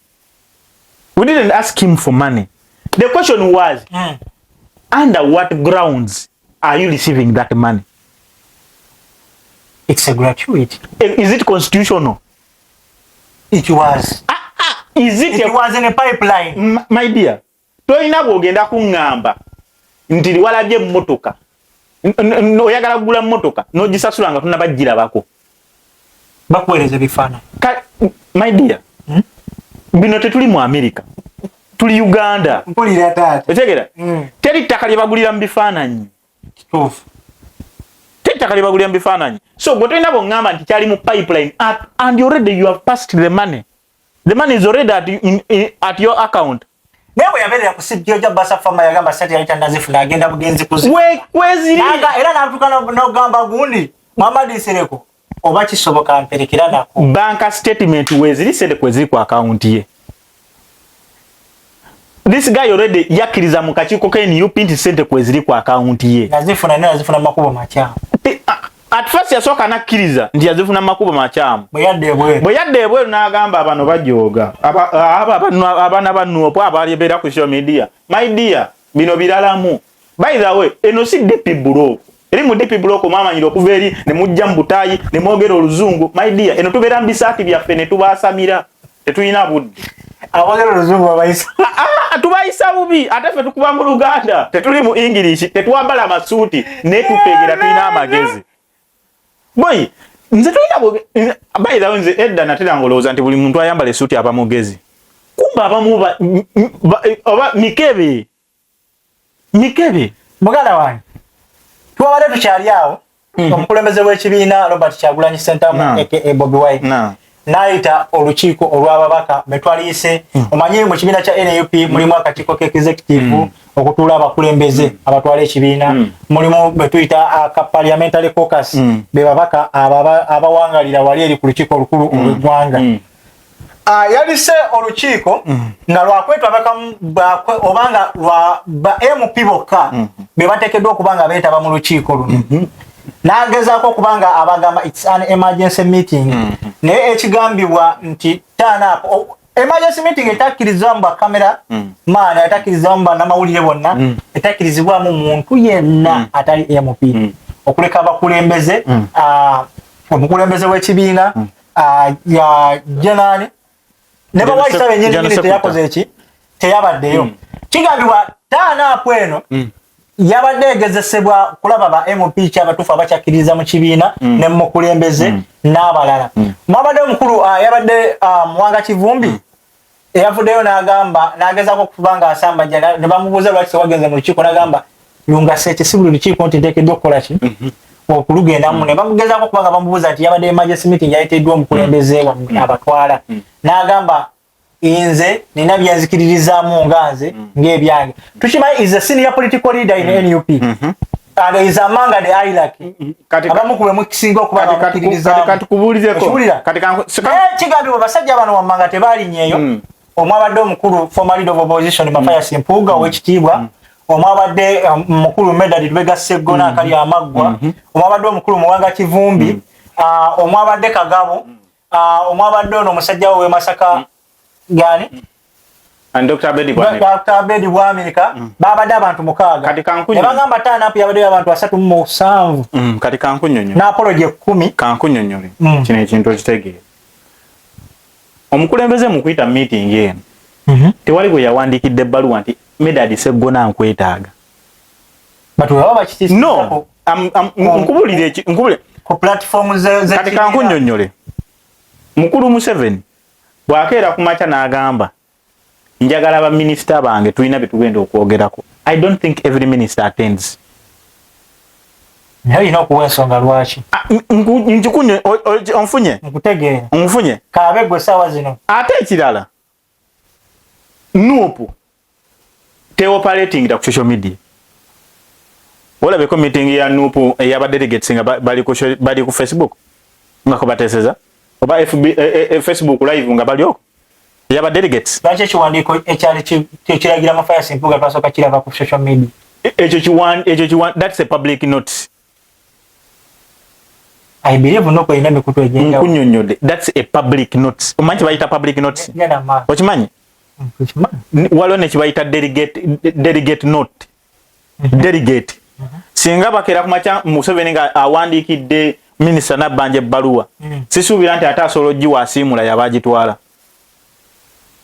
We didn't ask him for money. The question was, under what grounds are you receiving that money? It's a gratuity. Is it constitutional? It was. It was in a pipeline. My dear. Toyina bw'ogenda kuŋŋamba nti walabye emmotoka oyagala kugula mmotoka n'ogisasula nga tunnabagirabako bakuweereza bifaananyi my dear bino tetuli mu America tuli Uganda mpulira taata otegera teri ttaka lye bagulira mu bifaananyi kituufu teri ttaka lye bagulira mu bifaananyi so gwe tolina bongamba nti kyali mu pipeline and already you have passed the money is already at your account naye bwe yabeerera ku sijjo gya basa fama yagamba sati yali tannazifuna agenda bugenzi kweziri era n'atuuka n'ogamba gundi Muhammad Sereko oba kisoboka mperekera nako bank statement weziri sente kweziri ku account ye this guy already yakiriza mu kakiiko ke NUP nti sente kweziri ku account ye nazifuna makubo makyamu at first yasoka nakiriza ndi yazifuna makubo makyamu bwe yadde ebwe n'agamba abano bajooga abana ba NUP abalibera ku social media my dear bino biralamu by the way eno si DP block eri mu DP block mamanyira okuva eri ne mujja mu butayi ne mwogera oluzungu my dear eno tubeera mbisaati byaffe ne tubaasamira tetulina budde abogera oluzungu abayisa tubayisa bubi ate ffe tukuba mu Luganda tetuli mu English tetwambala amasuuti ne tutegera tulina amagezi boy nze tulina by the way nze edda natera ngolooza nti buli muntu ayambala esuuti aba mugezi kumba abamu oba mikebe muganda wange twabadde tukyali awo omukulembeze w'ekibiina Robert Kyagulanyi Ssentamu aka Bobi Wine n'ayita olukiiko olw'ababaka betwaliise omanyi mu kibiina kya NUP mulimu akakiiko k'executive okutuula abakulembeze abatwala ekibiina mulimu betuyita aka parliamentary caucus be babaka abawangalira wali eri ku lukiiko olukulu olw'eggwanga yalise olukiiko nga lwakwetwa obanga lwa ba MP bokka be bateekeddwa okuba nga beetaba mu lukiiko luno n'agezaako okubanga abagamba it's an emergency meeting naye ekigambibwa nti turn up emergency meeting etakkirizibwamu bakamera maana etakkirizibwamu bannamawulire bonna etakkirizibwamu muntu yenna atali MP okuleka abakulembeze omukulembeze w'ekibiina ya jenani ne bawayisa bennyini teyakoze eki teyabaddeyo kigambibwa turn up eno yabadde egezesebwa kulaba ba MP kyabatuufu abakyakkiriza mu kibiina ne mukulembeze n'abalala mwabadde omukulu yabadde Muwanga Kivumbi eyavuddeyo n'agamba n'agezaako okuba nga asambajja ne bamubuuza lwaki wagenze mu lukiiko n'agamba yungase ekisibuli lukiiko nti nteekeddwa okukola ki okulugendamu ne bamugezaako okuba nga bamubuuza nti yabadde emergency meeting yayiteddwa omukulembeze wammwe abatwala n'agamba inze nina byenzikiririzaamu nga nze ng'ebyange tukimanyi is a senior political leader in NUP and is among the ILAC abamu ku bemwe kisinga okuba bamukkiririzaamu kigambibwa basajja bano wammanga tebaalinyeeyo omwabadde omukulu former leader of opposition Mathias Mpuuga ow'ekitiibwa omwabadde mukulu Medard Lubega Sseggona akali amaggwa omwabadde omukulu Muwanga Kivumbi omwabadde Kagabo omwabadde ono omusajja we Masaka gani and Dr. Abedi Bwamika babadde abantu mukaaga ne bagamba turn up yabadde abantu 37 kati kankunyonyo n'apology 10 kankunyonyole kino ekintu okitegeera omukulembeze mu kuyita meeting eno tewali gwe yawandiikidde ebbaluwa nti Medard Sseggona nkwetaaga no nkubulire ku platform ze kati kankunyonyole mukulu Museveni bwakeera ku makya n'agamba njagala ba minisita bange tulina betugenda okwogerako. I don't think every minister attends. Naye ino kuwensonga lwaki njukunye onfunye nkutegeera onfunye kaabe gwe sawa zino ate ekirala NUP operating ku social media. Wala beko meeting ya NUP eyaba delegates nga bali ku Facebook ngako bateseza oba Facebook live nga bali oko yaba delegates bache kiwandiko ekyali kiragira mafaya simpuga pasoka kirava ku social media echo chiwan that's a public notice. I believe no ko ina mikutu ejenda kunyonyode that's a public notice omanyi bayita public notice okimanyi walone kibayita delegate note delegate singa bakera ku macha Museveni nga awandikidde minister nabanje baluwa sisuubira nti atasolo jiwa asimula yabagitwala.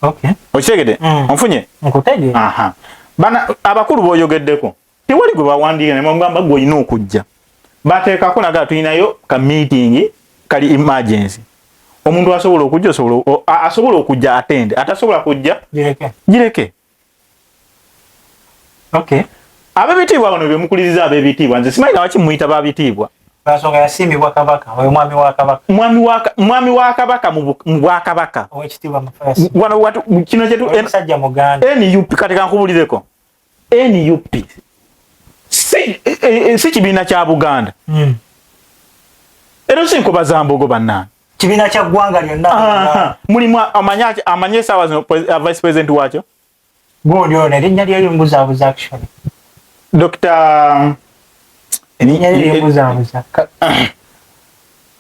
Okay. Okitegede onfunye nkutege aha bana abakulu boyogeddeko tewali gwe bawandiika ne bamugamba gwe olina okujja bateekako naga tulinayo ka meeting kali emergency omuntu asobola okujja asobola okujja attend atasobola kujja gireke okay ab'ebitiibwa bano bye mukuliriza ab'ebitiibwa nze simanyi nawaki muyita babitiibwa basonga yasiimibwa kabaka oyo mwami wa kabaka mwami wa kabaka mu bwakabaka owekitiibwa mafasi wano watu kino kyetu omusajja muganda NUP kati kankubulireko NUP si kibiina kya Buganda era si nkoba za mbogo bannange kibiina kya ggwanga lyonna mulimu amanye essaawa zino vice president wakyo gundi ono erinnya lye limbuzaabuza actually Dr.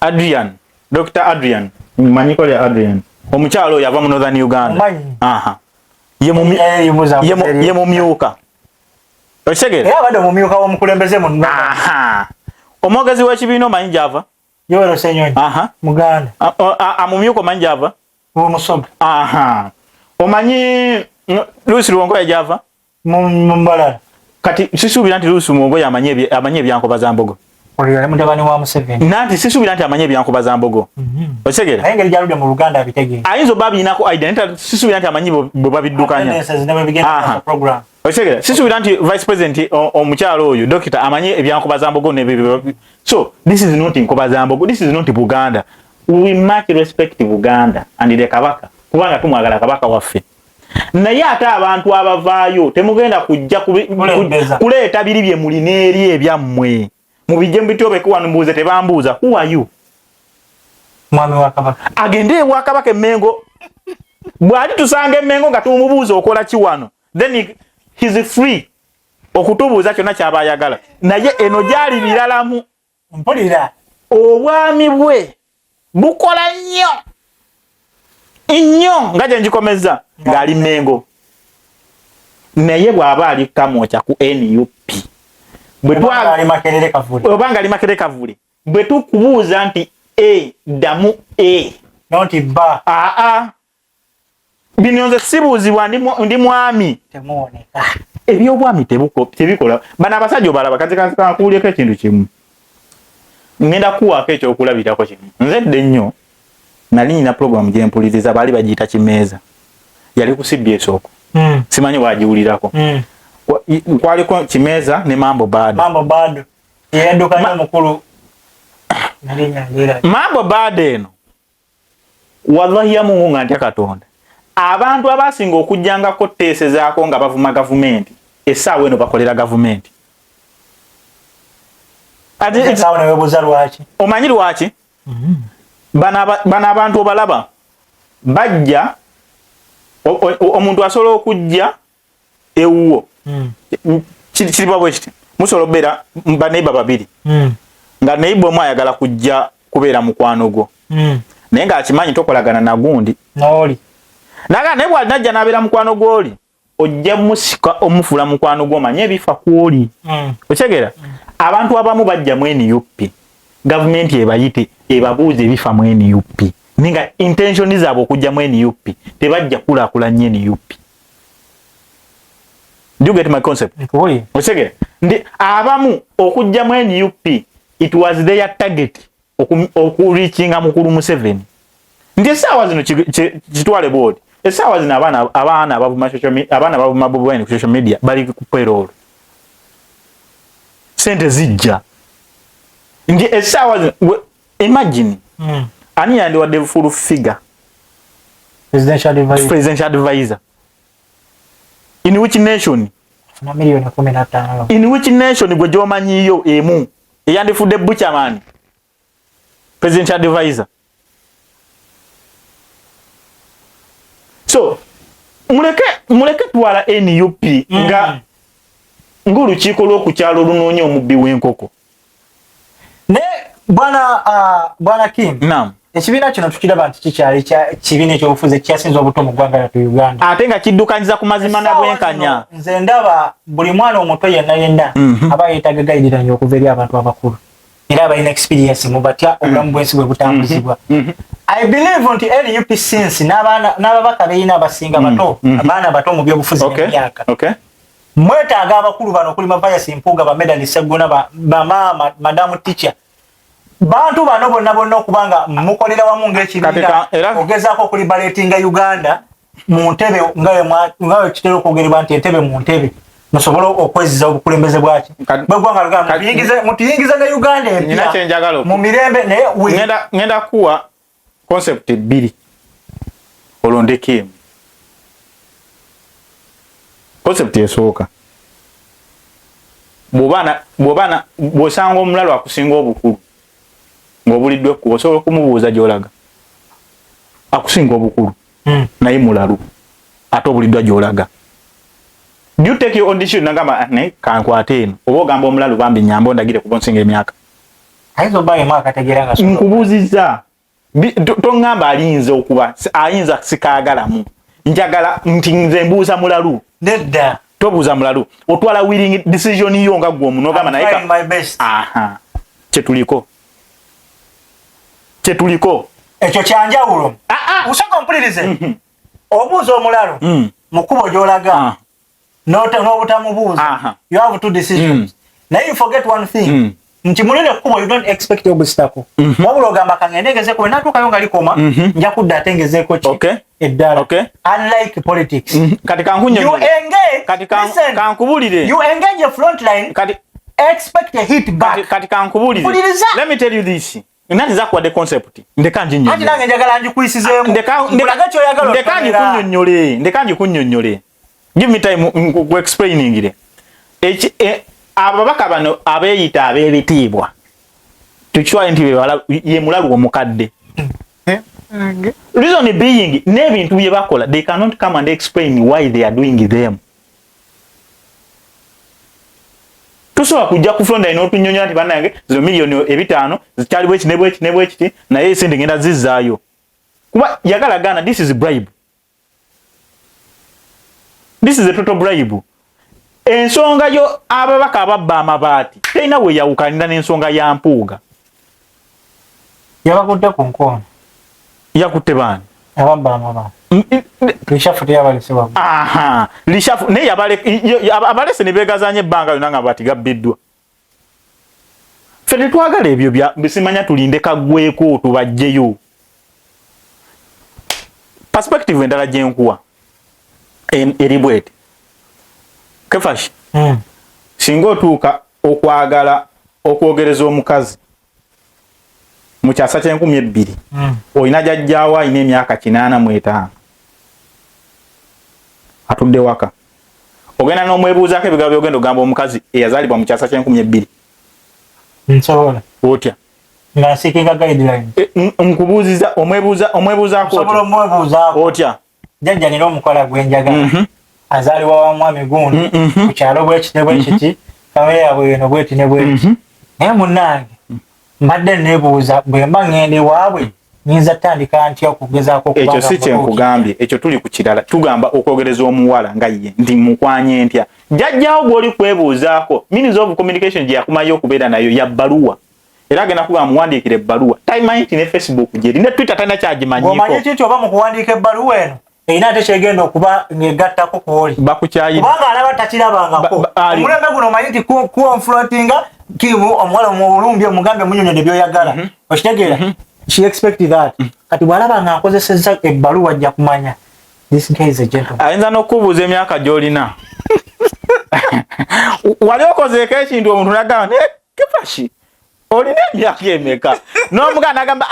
Adrian manyiko lya Adrian omukyalo yava mu Northern Uganda ye mumyuka okitegeera era abadde omumyuka w'omukulembeze mu omwogezi w'ekibiina omanyi gy'ava Yoweri Ssenyonyi muganda amumyuka omanyi gy'ava Musoga omanyi Luusi Lwongoya gy'ava Mbalala kati sisuubira nti Luusi Lwongoya amanye ebyankoba za mbogo oli mutabani wa Museveni nanti sisuubira nti amanye ebyankoba za mbogo okitegeera naye engeri gyaludde mu Luganda abitegeera ayinza oba biinako idea sisuubira nti amanyi bwe babiddukanya okitegeera sisuubira nti vice president omukyalo oyo dokita amanye ebyankoba za mbogo so this is not nkoba za mbogo, this is not Buganda. We much respect Buganda and the kabaka kubanga tumwagala kabaka waffe naye ate abantu abavaayo temugenda kujja kuleeta biri bye mulina eri ebyammwe mubijje mbitobe kuwa mbuuze tebambuuza who are you mwami wa kabaka agende wa kabaka Mengo bwali tusange Mengo nga tumubuuza okola ki wano then he is free okutubuuza kyonna kyabayagala naye eno gyali biralamu mpulira obwami bwe bukola nnyo nga gye ngikomeza ng'ali Mengo naye bw'aba ali kamwokya ku NUP obanga ali Makerere Kavule bwe tukubuuza nti damu noti ba bino nze sibuuzibwa ndi mwami temuwoneka ebyobwami tebikola bano abasajja obalaba kankubulyeko ekintu kimu ngenda kuwaako ekyokulabirako kimu nze dde nnyo nali nyina programu gye mpuliriza baali bagiyita Kimeeza yali ku CBS okwo simanyi wagiwulirako kwaliko Kimeeza ne Mambo Bado yeyaddukanya omukulu nali nyanjira Mambo Bado eno wallahi yamungu nga ntya Katonda abantu abasinga okujjangako teesezaako nga bavuma gavumenti essaawa eno bakolera gavumenti omanyi lwaki bano abantu obalaba bajja omuntu asobola okujja ewuwo kiriba bwe kiti musobola okubeera baneiba babiri nga neiba omu ayagala kujja kubeera mukwano gwo naye ng'akimanyi tokolagana nagundi naga naye bw'alinajja n'abeera mukwano gw'oli ojja musika omufuula mukwano gw'omanye ebifa kw'oli okitegeera abantu abamu bajja mu NUP gavumenti ebayite ebabuuza ebifa mu NUP ninga intention zaabwe okujja mu NUP tebajja kulaakulanya NUP. Do you get my concept? Okitegeera ndi abamu okujja mu NUP it was their target okureachinga mukulu Museveni ndi essaawa zino kitwale board essaawa zino abaana abavuma Bwino ku social media bali ku payroll sente zijja ndi essaawa zino imagine ani yandiwadde full figure presidential advisor in which nation milioni 15 in which nation gwe gyomanyiyo emu eyandifudde Buchaman presidential advisor. So muleke twala NUP nga ng'olukiiko lw'okukyalo olunoonya omubbi w'enkoko ne bwana Kim. Naam. Ekibiina kino tukiraba nti kikyali kibiina ekyobufuzi ekyasinze obuto mu ggwanga lyattu Uganda ate nga kiddukanyiza ku mazima na bwenkanya. Nze ndaba buli mwana omuto yenna aba yeetaaga gayidiranya okuva eri abantu abakulu era abalina experience mu batya obulamu bw'ensi bwe butambuzibwa. I believe nti NUP since n'ababaka beeyina abasinga bato abaana bato mu byobufuzi n'emyaka mwetaaga abakulu bano okuli Mavayas Mpuuga ba Medali Sseggona ba mama Madam Teacher bantu bano bonna okubanga mukolera wamu ng'ekibiina ogezaako okulibaletinga Uganda mu ntebe ngawe kitera okwogerebwa nti entebe mu ntebe musobole okweziza obukulembeze bwaki bw'eggwanga Luganda mutuyingize ne Uganda empya mu mirembe naye ngenda kuwa concept bbiri olondekemu concept esooka bw'osanga omulalo akusinga obukulu ng'obuliddwa ekkubo osobola okumubuuza gy'olaga akusinga obukulu naye mulalu ate obuliddwa gy'olaga you take your audition nagamba kankwate eno oba ogamba omulalu bambi nyamba ondagire kuba onsinga emyaka nkubuuzizza tongamba alinze okuba ayinza sikaagalamu njagala nti nze mbuuza mulalu nedda tobuuza mulalu otwala willing decision yo nga gwe omuntu ogamba naye kyetuliko ekyo kyanjawulo usooka ompulirize obuuza omulalu mukubo gy'olaga n'obutamubuuza you have two decisions naye you forget one thing nti mulire kubo you don't expect obusitako wabula ogamba kangende ngezeko bwe natuukayo nga likoma nja kudda ate ngezeeko ki eddala unlike politics kati kankubulire you engage a front line kati expect a hit back kati kankubulire let me tell you this nani za kwa the concept ndekanji nnyo ati nange njagala njikuyisizemu ndekagacho yagala ndekanji kunnyonnyole give me time ku explaining ile ababaka bano abeeyita abeebitiibwa tukiwaye nti ye mulalu omukadde reason being n'ebintu bye bakola they cannot come and explain why they are doing them tusobola kujja kufronda ino otunyonyola nti bannange zo miliyoni 5 zikyali bweki naye esente ngenda zizzaayo kuba yagala gana this is bribe, this is a total bribe. Ensonga yo ababaka ababba amabaati tena we yawukanira n'ensonga ya Mpuuga yabakutte ku nkono yakutte bani ababba amabaati lishafu yabalesebwa lishafu ne abalese ne begazanye ebbanga lyonna nga baati gabbiddwa ffe tetwagala ebyo bisimanya tulinde kaggweko tubajjeyo perspective endala gyenkuwa eri bwete kefashi singa otuuka okwagala okwogereza omukazi mu kyasa kye2,000 olina jjajjaawo alina emyaka 85 atudde waka ogenda n'omwebuuzaako ebigambo byogenda ogamba omukazi eyazaalibwa mu kyasa kye2,000 nsobola otya nga seekinga guideline nkubuuziza omwebuuzaako otya jjajja nina omukola gwenjagala azaliwa wa mwami gundi ku kyalo bwekiti famire yabwe eno bweti ne bweti naye munnange mbadde nebuuza bwe mba ngende waabwe nyinza tandika ntya okugezaako ekyo si kyenkugambye ekyo tuli ku kirala tugamba okwogereza omuwala nga ye ndi mukwanye ntya jjajjaawo gw'oli kwebuuzaako means of communication gye yakumayo okubeera nayo ya bbaluwa era agenda kugamba muwandiikira ebbaluwa tayimanyi nti ne Facebook gyeri ne Twitter talina kyagimanyiko omanyi ki nti oba mu kuwandiika ebbaluwa eno erina ate kyegenda okuba ng'egattako kwoli bakukyayi kubanga alaba takirabangako omulembe guno omanyi nti kuonfrontinga kimu omuwala omubulumbi omugambe munyonyodde byoyagala okitegeera she expect that kati bw'alaba nga akozesezza ebbaluwa ajja kumanya this guy is a gentleman ayinza n'okubuuza emyaka gy'olina wali okozeeko ekintu omuntu nagamba ne kefashi olina emyaka emeka n'omuganda nagamba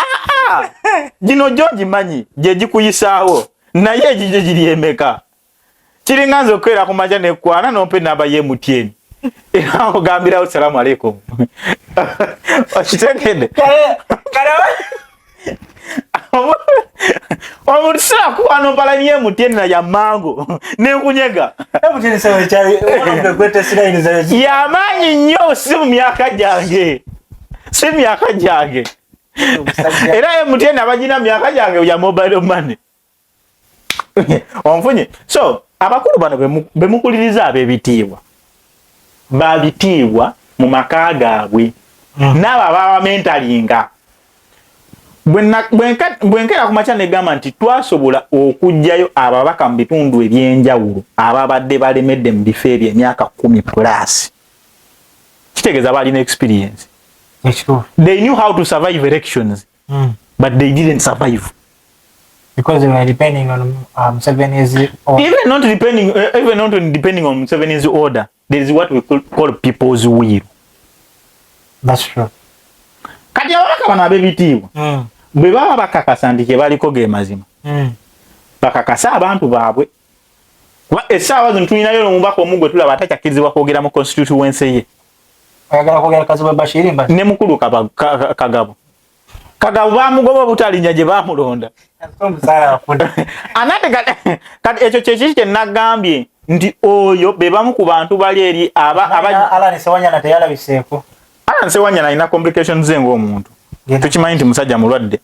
gino gyo gimanyi gye gikuyisaawo naye egijjo giri emeka kiringa nze okukeera ku makya nekwana nompe namba ye MTN era ogambirawo salamu aleikum okitegedde omuntu sirakuwana ompalani ye MTN na ya mango nenkunyega yamaanyi nnyo si mu myaka gyange era MTN abagina myaka gyange ya mobile money onfunye so abakulu bano bemukuliriza ab'ebitiibwa babitiibwa mu maka gaabwe n'abo ababa mentalinga bwenkera ku makya negamba nti twasobola okujjayo ababaka mu bitundu ebyenjawulo ababadde balemedde mu bifo ebyo emyaka 10+. Kitegeeza balina experience. They knew how to survive elections, but they didn't survive. Because they were depending on Museveni's order. Even not depending on Museveni's order, there is what we call people's will. That's true. Kati ababaka bano ab'ebitiibwa bwe baba bakakasa nti kye baliko ge mazima bakakasa abantu baabwe. Essaawa zino tulinayo omubaka omu gwe tulaba atakyakkirizibwa kwogera mu constituency ye. Ayagala kwogera Kazibwe Bashir Mbasi ne mukulu Kagabo bamugoba butalinnya gye baamulonda. Anate kati ekyo kyekiki kye nagambye nti oyo be bamu ku bantu bali eri Alan Sewanyana teyalabiseeko. Alan Sewanyana alina complications ze ng'omuntu. Tukimanyi nti musajja mulwadde.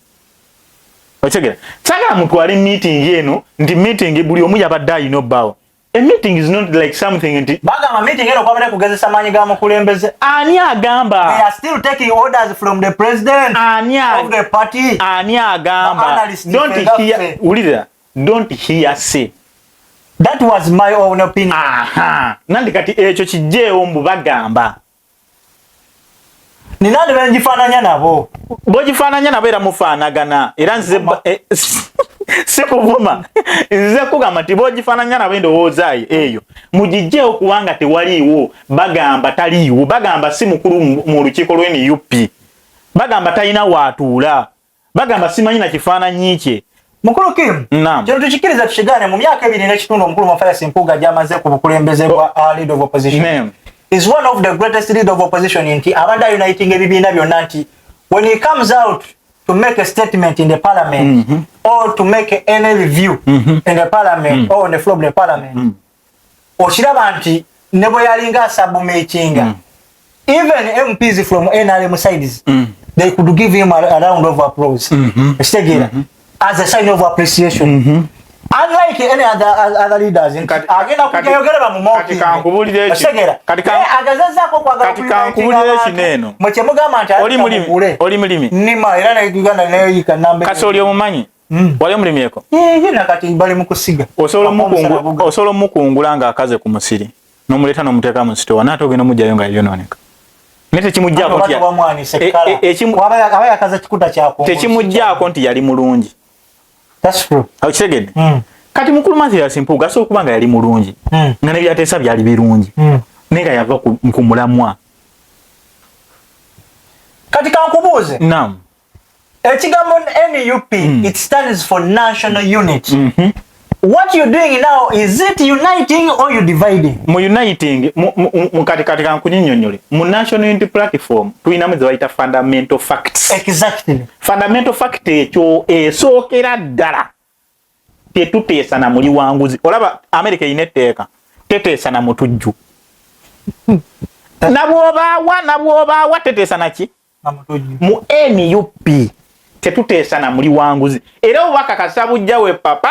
Okitegeera sagala mutwale meeting eno nti meeting buli omu yabadde alina obbaawo. A meeting is not like something nti bagamba meeting eno kwabadde kugezesa maanyi ga mukulembeze. Ani agamba? They are still taking orders from the president of the party. Ani agamba? Don't hear say. That was my own opinion. Nandi kati ekyo kijjeewo mbu bagamba. Ni nani benjifaananya nabo? Bojifaananya nabo era mufaanagana. Era nze sekuvuma. Nze kugamba nti bojifaananya nabo endowooza eyo. Mugijjeewo kubanga tewaliiwo. Bagamba taliiwo. Bagamba si mukulu mu lukiiko lw'e NUP. Bagamba talina waatuula. Bagamba simanyi na kifaananyi kye. Mukulu Kim, kino tukikiriza tukigaane mu myaka 2 n'ekitundu omukulu Mafaya Simpuga gy'amaze ku bukulembeze bwa leader of opposition. Is one of the greatest leader of opposition nti abadde uniting ebibiina byonna nti when he comes out to make a statement in the parliament or to make any review in the parliament or on the floor of the parliament okiraba nti ne bwe yalinga submitting even MPs from NRM sides they could give him a round of applause as a sign of appreciation. Unlike any other leaders in agenda kujayogerera mu moki kankubulire agazazako kwagala kankubulire kineno mche mugamba nti oli mulimi nima era na Uganda nayo yika nambe kasoli omumanyi wali mulimi eko na kati bali mukusiga osolo mukungula nga akaze ku musiri nomuleta nomuteka mu store nato ogenda mujjayo nga yononeka nete kimujjako nti abaya akaze kikuta kyako tekimujjako nti yali mulungi. That's true. Akitegedde. Kati mukulu Mafia Simpuga aso kubanga yali mulungi. Nga ne byatesa byali birungi. Nenga yava ku mulamwa. Kati kankubuuze. Naam. Ekigambo NUP it stands for national unity. What you're doing now, is it uniting or you dividing? Mu uniting kati kankunyinyonyole. Mu national unity platform tuina mwe zaita fundamental facts. Exactly. Fundamental fact ekyo esookera ddala tetuteesa na muli wanguzi. Olaba America inetteeka teteesa na mutujju. Nabwoba teteesa na ki? Mu NUP tetuteesa na muli wanguzi. Era obakakasa bujjawe papa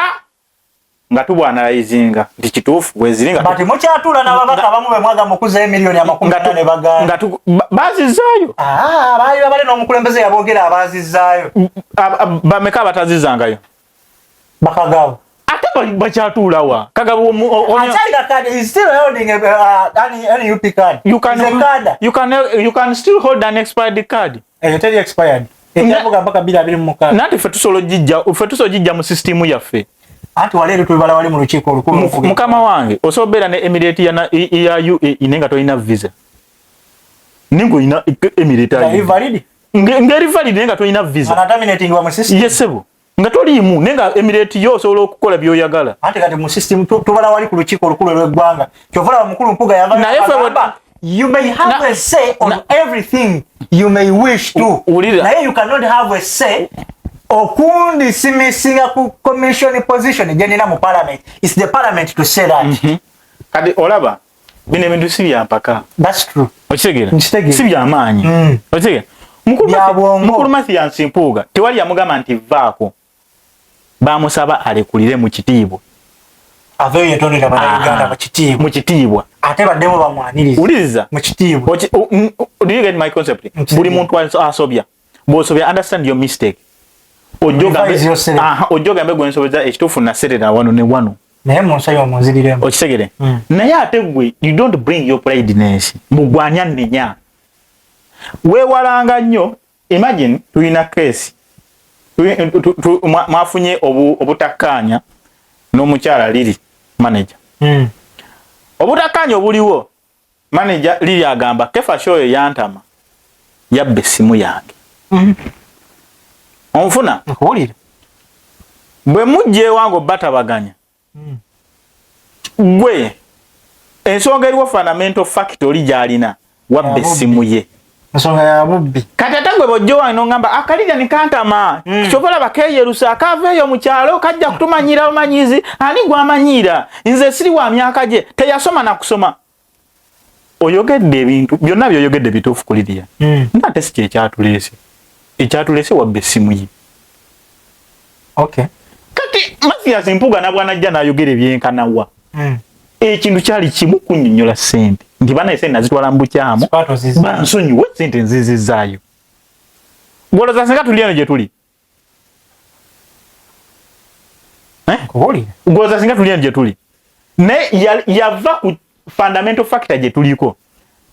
nga tubwanalizinga ndi kituufu weziringa bati mukyatula n'ababaka bamu be mwaga mukuza emiliyoni 40 baganda bazizaayo baali babale n'omukulembeze yaboogera abazizaayo bameka batazizangayo bakagabo ate bakyatulawa kagabo China card is still holding any UP card. You can still hold an expired card. Tell expired. Ekyavoga mpaka 2024. Nati fetusolo jijja mu system yaffe. Anti wale tubala wali mu lukiiko olukulu mukama wange osobera ne Emirate ya UAE inenga toina visa ningo ina Emirate ya invalid ngeri valid nenga toina visa ana terminating wa mu system yesebo nga tolimu nenga Emirate yo solo okukola byoyagala anti kati mu system tubala wali ku lukiiko olukulu lw'eggwanga kyovula mukulu mpuga yava na yefe you may have a say on everything you may wish to na you cannot have a say okundi simisinga ku commission position jenina mu parliament. It's the parliament to say that. Kadi olaba bine bintu sibya mpaka. That's true. Okitegera sibya amaanyi okitegera mukulu Mafia Simpuga tewali yamugamba nti vaako bamusaba alekulire mu kitiibwa aveyo yetondera Uganda mu kitiibwa ate baddemu bamwaniriza uliriza mu kitiibwa. Do you get my concept? Buli muntu asobya bosobya understand your mistake ojoga mbe gwe nsobeza ekitufu na serera wano ne wano naye munsayo omunziriremu okitegere naye ate gwe you don't bring your prideness mugwanya nnenya weewalanga nnyo imagine tuyina case mwafunye obutakkaanya n'omukyala liri manager obutakkaanya obuliwo manager liri agamba kefa shoyo yantama yabbe essimu yange onfuna nkuwulira bwe mujja ewange batabaganya gwe ensonga eriwo fundamental fact oli gy'alina wabbe essimu ye ensonga ya bubbi kati ate gwe bojja wange n'ongamba akalija ne kantama kyobola bakeeyerusa akaveeyo mu kyalo kajja kutumanyira bumanyizi ani gw'amanyiira nze siri wa myaka gye teyasoma na kusoma oyogedde ebintu byonna by'oyogedde bituufu ku Lydia nate si kyekyatuleese ekyatuleese wabbe essimu ye okay kati Mathias Mpuga na bwanajja n'ayogera ebyenkanawa ekintu kyali kimu kunnyonnyola ssente nti banaye ssente nazitwala mu bukyamu bansonyiwe ssente nzizizaayo gwolooza singa tuli eno gye tuli gwolooza singa tuli eno gye tuli naye yava ku fundamental factor gye tuliko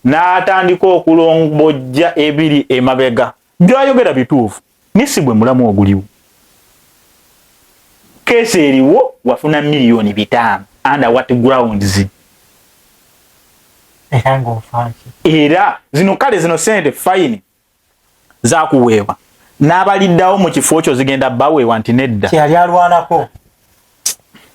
n'atandika okulombojja ebiri emabega byayogera bituufu nisi bwe mulamu oguliwo kesi eriwo wafuna milioni 5 under what grounds era zino kale zino sente fine zakuweebwa n'abaliddawo mu kifo kyo zigenda baweebwa nti nedda kyali alwanako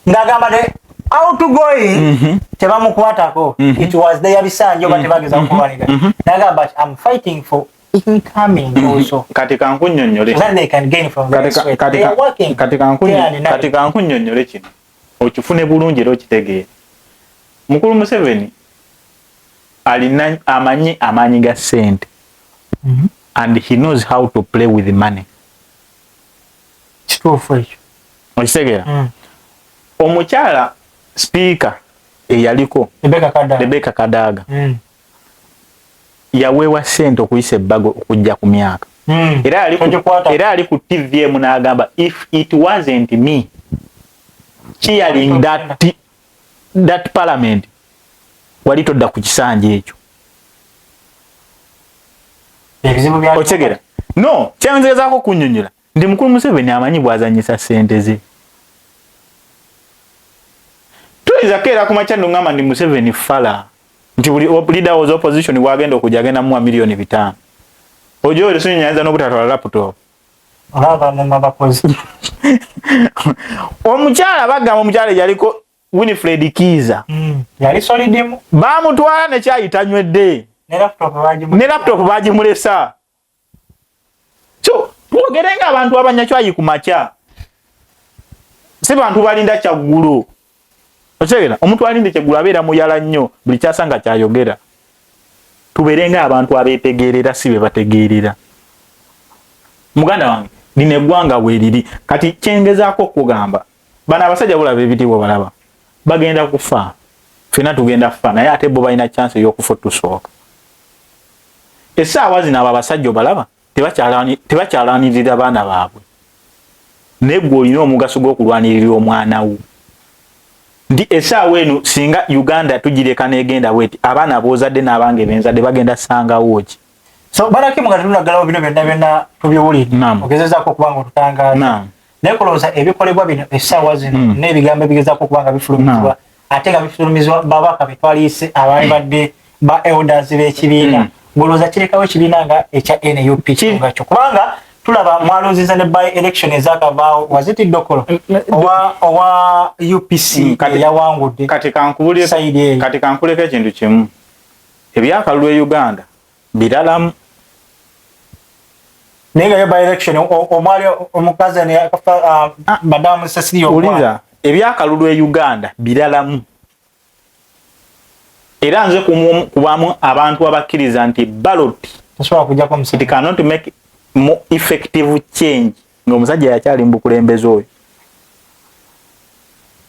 ngagamba ne outgoing tebamukwatako it was there bisanjo batebageza kubalira nagamba I'm fighting for incoming also kati kankunnyonnyole then they can gain from that they are working kati kankunnyonnyole kino okifune bulungi era okitegeera mukulu Museveni alina amanyi amaanyi ga ssente and he knows how to play with the money kituufu ekyo okitegeera omukyala speaker eyaliko Rebecca Kadaga yaweewa ssente okuyisa ebbago okujja ku myaka era ali ku TVM n'agamba if it wasn't me cheering that parliament wali todda ku kisanja ekyo okitegeera no kyenzegezaako kunnyonnyola ndi mukulu Museveni amanyi bw'azanyisa ssente ze tuyinza keera ku makya ngamba ndi Museveni fala nti buli leader was opposition wagenda okujja agenda mu milioni 5 ojo oli sunyanza n'obutatwala laptop olaba mu mabakozi omukyala bagamba omukyala yaliko Winifred Kiza yali solidimu bamutwala ne kyayitanywedde ne laptop bagimulesa so twogerenga abantu abanyakyayi ku makya si bantu balinda kyaggulu okyegera omuntu alinde kyeggulu abeera muyala nnyo buli kyasanga kyayogera tubeerenga abantu abeetegeerera si be bategeerera muganda wange lino eggwanga weeriri kati kyengezaako okugamba bano abasajja bulaba ebitiibwa balaba bagenda kufa ffena tugenda kufa naye ate bo balina chance ey'okufa tusooka essaawa zino abo abasajja obalaba tebakyalanirira baana baabwe naye gwe olina omugaso gw'okulwanirira omwana wo ndi essaawa eno singa Uganda tugireka n'egenda bweti abaana boozadde n'abange benzadde bagenda sangawo ki so baraki mugato tunagalawo bino byonna tubyowulidde ogezezaako okubanga otutangaza naye kulowooza ebikolebwa bino essaawa zino n'ebigambo ebigezaako okubanga bifulumizibwa ate nga bifulumizibwa babaka betwaliise abaali badde ba elders b'ekibiina ngolowooza kirekawo ekibiina nga ekya NUP kingakyo kubanga tulaba mwalonziza ne by election ezakavaawo waziti dokolo owa UPC yawangudde kati kankuleko ekintu kimu ebyakalulu e Uganda biralamu naye nga by election omwali omukazi madamu Cecilia uliza ebyakalulu e Uganda biralamu era nze kubamu abantu abakkiriza nti ballot it cannot make more effective change ng'omusajja yakyali mu bukulembeze oyo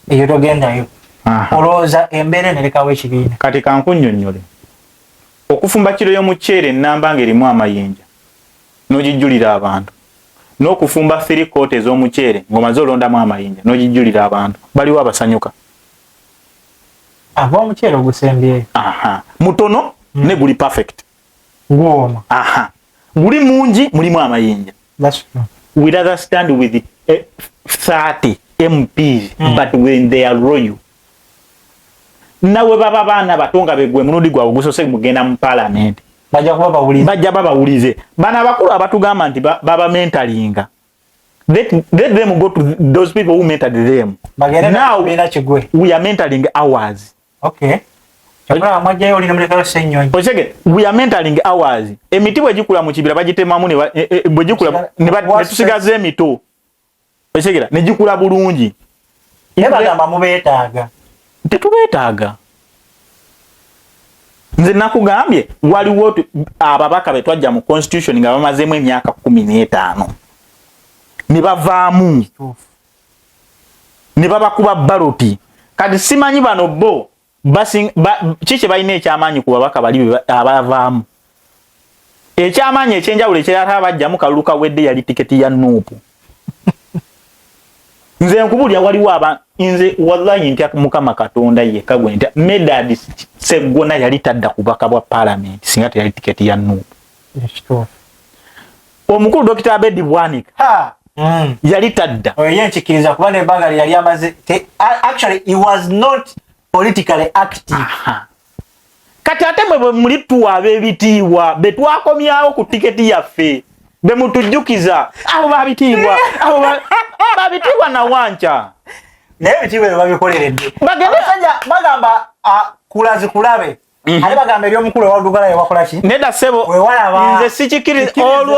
eyo togendayo olowooza embeera nerekawo ekibiina kati kankunnyonnyole okufumba kiro y'omuceere ennamba ng'erimu amayinja n'ogijjulira abantu n'okufumba 3 kote ez'omuceere ng'omaze olondamu amayinja n'ogijjulira abantu baliwo abasanyuka ava omuceere ogusembyeyo mutono ne guli perfect gwoma guli mungi mulimu amayinja. We rather stand with 30 MPs but when they are royal nawe baba baana batonga begwe munundi gwa ogusose mugenda mu parliament bajja babawulize bana abakulu abatugamba nti baba mentalinga. Let them go to those people who mentored them. Now we are mentoring ours. Okay. We are mentoring ours. Emiti bwejikula mu kibira bagitemamu ne bwejikula ne tusigaze emito. Osekera ne jikula bulungi. Yebagamba mubeetaaga. Tetubeetaaga. Nze nakugambye waliwo ababaka betwajja mu constitution nga bamazemu emyaka 15. Ne bavaamu. Ne babakuba baloti. Kati simanyi bano bo kiki balina ekyamaanyi ku babaka bali abavaamu. Ekyamaanyi ekyenjawulo ekyerata abajjamu kalulu kawedde yali tiketi ya NUP. Nze nkubulya waliwo nze wallahi ntya Mukama Katonda yekka gwe ntya Medad Sseggona yali tadda kubaka bwa parliament singa yali tiketi ya NUP. Omukulu Dr. Abedi Bwanika yali tadda. Oye nchikiriza kuba ne bagali yali amaze actually he was not politically active. Kati ate mwe muli tuwa bebitiibwa betwakomyawo ku tiketi yaffe be mutujjukiza abo babitiibwa abo babitiibwa na wancha naye bitiibwa babikoleredde abasajja bagamba kulazi kulabe ale bagamba ebyomukulu ewadugala yewakola ki neda sebo nze sikikiriza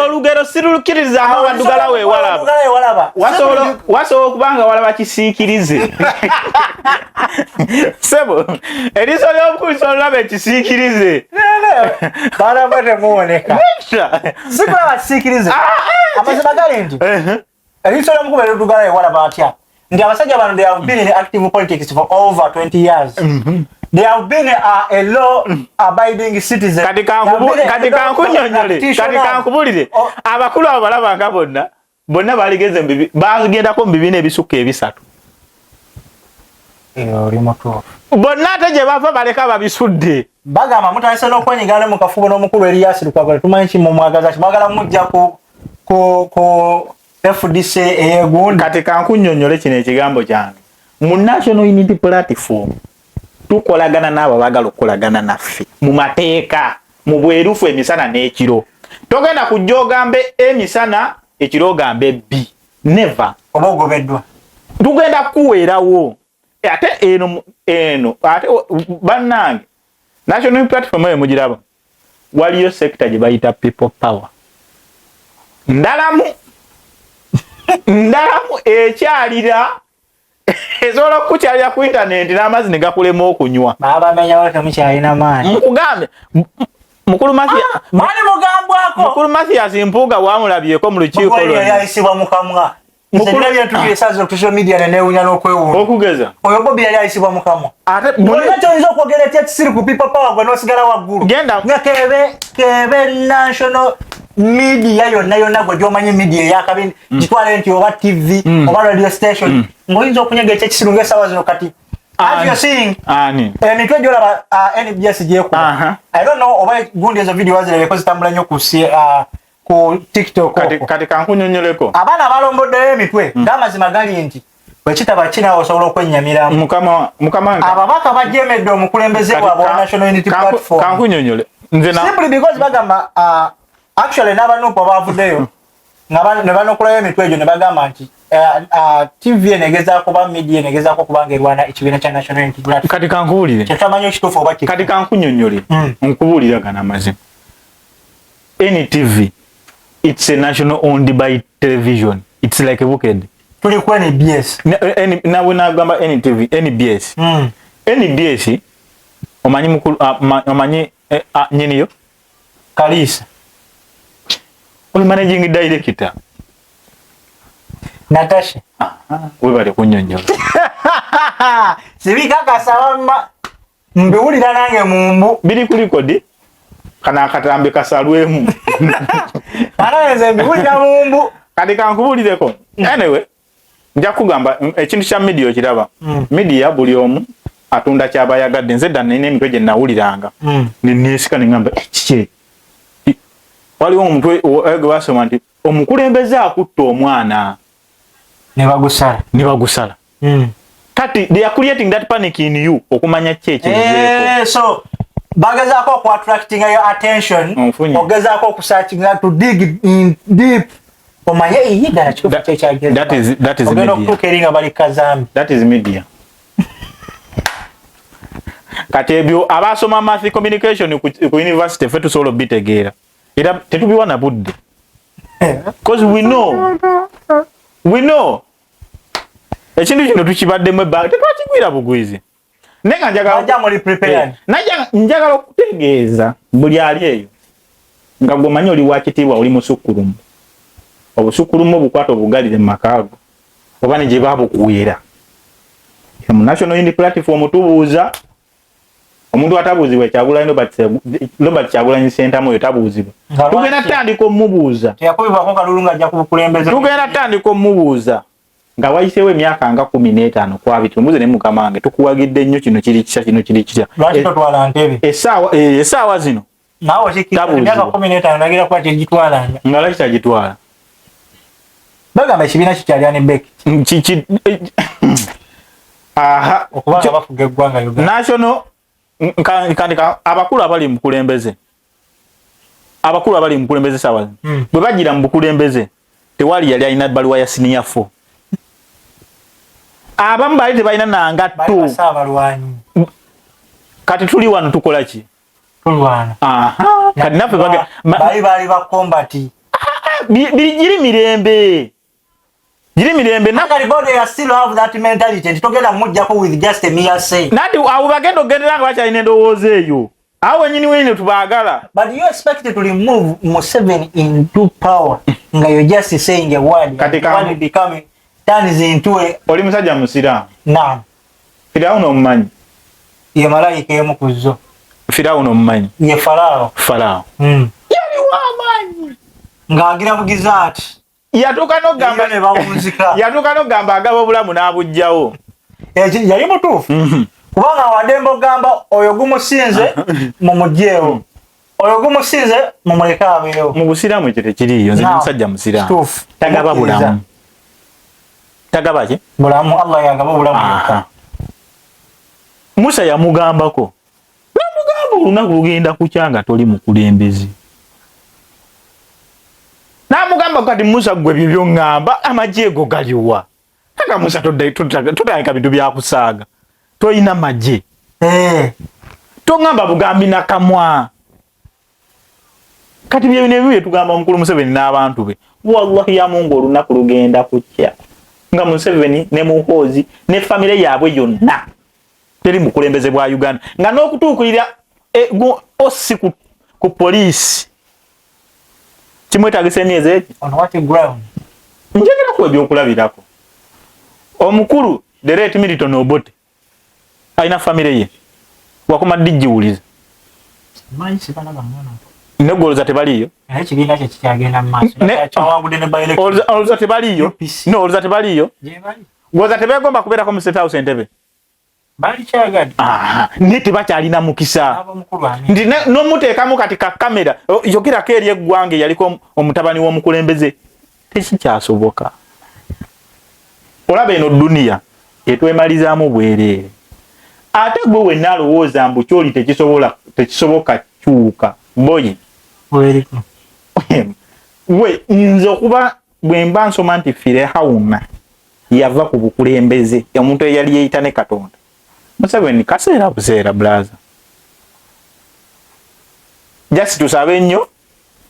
olugero sirulukiriza awadugala wewalaba wasobola okubanga walaba kisiikirize sebo eriso ly'omukulu solaba ekisiikirize barabate muwoneka sikulaba kisiikirize amazima gali nti eriso ly'omukulu ewadugala yewalaba atya nti abasajja bano they have been in active politics for over 20 years. They have been a law-abiding citizen. Kati kankubulire abakulu abalabanga bonna baligeze mbibi bagendako mbibiina ebisukka ebisatu. Bonna ate gye bava baleka babisudde. Bagamba mutandise n'okwenyigana mu kafubo n'omukulu Elias Lukwago tumanyi ki mumwagaza kimwagala mujja ku FDC eyegundi. Kati kankunnyonnyole kino ekigambo kyange mu National Unity Platform tukolagana n'abo bagala okukolagana naffe mu mateeka mu bwerufu emisana n'ekiro. Togenda kujja ogambe emisana ekiro ogambe B. Never. Oba ogobeddwa. Tugenda kuweerawo. Ate eno ate bannange National Platform eyo mugiraba waliyo sector gye bayita people power. Ndalamu ekyalira ezola kukyalira ku internet n'amazzi ne gakulema okunywa. Babamenya wake mukyalina maani. Nkugambe mukulu Mathias Mpuuga wamulabyeko mu lukiiko lwo. Yayisibwa mukamwa. Mukulu byetukisazo ku social media n'ewunya n'okwewuuna. Okugeza. Oyo Bobby yali ayisibwa mukamwa. Ate bw'oyinza oyinza okwogera eti ekisiri ku people power gwe n'osigala waggulu. Genda. Nga kebe national media yonna gwe gyomanyi media eyakabindi gitwale nti oba TV oba radio station ng'oyinza okunyega ekyekizibu ng'essaawa zino kati as you're seeing emitwe gyolaba NBS gyekuba I don't know oba gundi ezo video wazirabeko zitambula nnyo ku TikTok kati kankunnyonnyoleko abaana abalomboddeyo emitwe ng'amazima gali nti bwekitaba kinaawe osobola okwennyamiramu mukama ababaka bajemedde omukulembeze bwabwe wa National Unity Platform kankunnyonnyole simply because bagamba actually n'aba NUP abavuddeyo ne banokulayo emitwe egyo ne bagamba nti TV enegezaako ba media enegezaako kubanga erwana ekibiina kya National Unity Platform. Kati kankubuulire kyetamanyi ekituufu oba kiki kati kankunnyonnyole nkubuuliragana amazima. NTV it's a national owned by television. It's like a bookend. Tuli ku NBS nawe nagamba NTV NBS NBS omanyi mukulu omanyi nyiniyo Kalisa oli managing director Natasha webale kunnyonnyola sibikakasaba mbiwulira nange mumbu biri ku record kana akatambe kasalwemu nze mbiwulira mumbu kati kankubulireko anyway nja kugamba ekintu kya media okiraba media buli omu atunda kyabayagadde nze dda nina emitwe gye nawuliranga neesika ne ngamba kiki waliwo omutwe gwe basoma nti omukulembeze akutta omwana ne bagusala kati they are creating that panic in you okumanya kyekizeeko so bagazaako okuattracting your attention ogezaako okusearchinga to dig in deep omanye iyidala kituufu kyekyageza ogenda okutuuka eri nga bali kazambi that is media kati ebyo abasoma math communication ku university ffe tusobola obitegeera era tetubiwa na budde because we know ekintu kino tukibaddemu tetwakigwira bugwizi nenga njagala okutegeeza buli ali eyo nga gwomanyi oli wakitiibwa oli musukulumu obusukulumu obukwata obugalire mu makaago oba ne gye babukuwera mu national unity platform tubuuza omuntu atabuuzibwa Kyagulanyi Robert Kyagulanyi Ssentamu oyo tabuuzibwa tugenda tutandika omubuuza nga wayiseewo emyaka nga 15 kwabiti omubuuze ne mukama wange tukuwagidde nnyo kino kiri kitya kino kiri kitya lwaki totwala ntebe essaawa zino naawe emyaka 15 nagira kuba kyegitwalanga nga lwaki kyagitwala bagamba ekibiina kikyalya ne beki okubanga bafuga eggwanga Uganda national nkandika abakulu abali mu bukulembeze saawa bwe bagira mu bukulembeze tewali yali alina bbaluwa ya senior 4 abamu bali tebalina nangatto kati tuli wano tukola ki tulwana kati naffe bali ba combat giri mirembe nakali body ya still have that mentality togenda mujjako with just a mere say nati abo bagenda ogendera nga bakyalina endowooza eyo awo wenyini wenyini tubaagala but you expect to remove Museveni into power nga you just saying a word when it becoming turns into a oli musajja musira naam Firawuno omumanyi ye malayika emu kuzo Firawuno omumanyi ye Farao yali wamanyi ng'agira bugiza ati yatuuka n'ogamba agaba obulamu n'abugjawo yali mutuufu kubanga wademba ogamba oyo gumusinze mumugyeewo oyo gumusinze mumuleke abeewo mu busiraamu ekyo tekiriiyo nze musajja musiraamu tagaba bulamu tagaba ki bulamu Allah yagaba obulamu Musa yamugambako olunaku lugenda kukyanga toli mukulembeze namugamba kati Musa gwe bibyo ngamba amajeego galiwa kaka Musa todayika bintu byakusaaga toyina maje tongamba bugambi nakamwa kati bye tugamba omukulu Museveni n'abantu be wallahi ya Mungu olunaku lugenda kukya nga Museveni ne Muhoozi ne family yaabwe yonna teri mukulembeze bwa Uganda nga n'okutuukirira osi ku poliisi kimwetagisa emyezi eki on what ground njagala ku ebyokulabirako omukulu the late Milton Obote alina family ye wakoma dijjiwuliza negoloza tebaliyo ekibiina kye kikyagenda mu maaso kyawangudde ne by election oluza tebaliyo no oluza tebaliyo goza tebegomba kubeerako mu State House entebe bali kyagadde ne tebakyalina mukisa nti n'omuteekamu kati ka kamera yogerako eri eggwanga yaliko omutabani w'omukulembeze tekikyasoboka olaba eno duniya etwemalizaamu bwereere ate gwe wenna alowooza mbu kyoli tekisoboka kyuka boyi we nze okuba bwe mba nsoma nti Firawuna yava ku bukulembeze omuntu eyali yeeyita ne Katonda Museveni kaseera buseera blaza just tusabe nnyo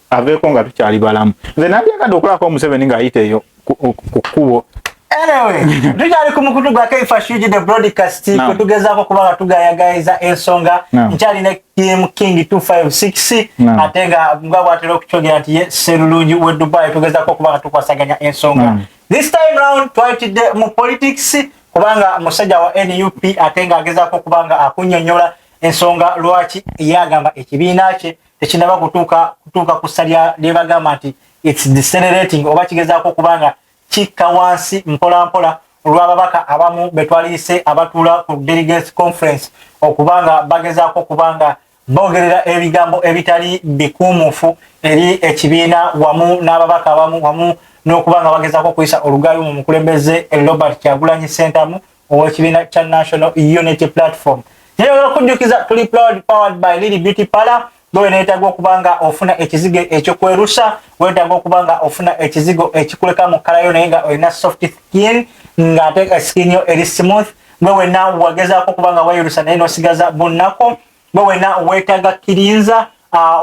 aveeko nga tukyali balamu nze nandyagadde okulako Museveni ng'ayita eyo ku kkubo anyway tukyali ku mukutu gwa Kaifa the broadcast kutugezaako kubanga tugayagayiza ensonga nkyali ne Team King 256 ate nga nga bwatera okukyogera nti ye Sserulungi we Dubai tugezaako kubanga tukwasaganya ensonga this time round twayitidde mu politics kubanga musajja wa NUP ate nga agezaako kubanga akunnyonnyola ensonga lwaki yagamba ekibiina kye tekinaba kutuuka ku ssalya lyebagamba nti it's decelerating oba kigezaako okubanga kikka wansi mpola mpola olw'ababaka abamu betwalise abatuula ku delegates conference okubanga bagezaako okubanga bogerera ebigambo ebitali bikuumufu eri ekibiina wamu n'ababaka abamu wamu n'okubanga bagezaako okuyisa olugalu mu mukulembeze Robert Kyagulanyi Ssentamu ow'ekibiina kya National Unity Platform. Nyeyongera okujjukiza tuli powered by Lily Beauty Parlor. Gwe neetaaga okubanga ofuna ekizige ekyokwerusa, weetaaga okubanga ofuna ekizigo ekikuleka mu kala yo naye nga olina soft skin ng'ate skin yo eri smooth. Gwe wenna wagezaako okubanga weerusa naye n'osigaza bunnako. Gwe wenna weetaaga kirinza,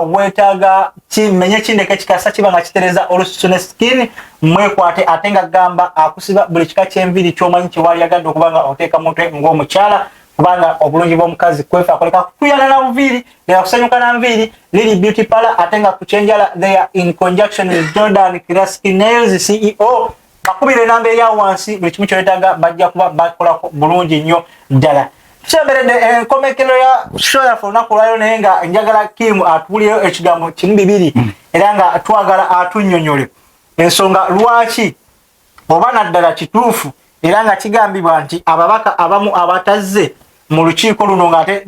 weetaaga kimenye kindeke kikasa kiba nga kitereza olususu ne skin, mwekwate ate nga gamba akusiba buli kika ky'enviiri ky'omanyi kye wali yagadde okubanga oteeka mutwe ng'omukyala. Kubanga obulungi bw'omukazi kwefa akoleka kuyana na nviiri nga kusanyuka na nviiri. Lily Beauty Parlor ate nga kuchenjala they are in conjunction with Jordan Kiraski Nails CEO. Bakubire namba ya wansi buli kimu kyetaaga bajja kuba bakolako bulungi nnyo ddala. Tusemberedde enkomekero ya show ya olunaku lwayo naye nga njagala Kim atuulireyo ekigambo kimu bibiri era nga twagala atunnyonnyole ensonga lwaki oba naddala kituufu era nga kigambibwa nti ababaka abamu abatazze mu lukiiko luno ng'ate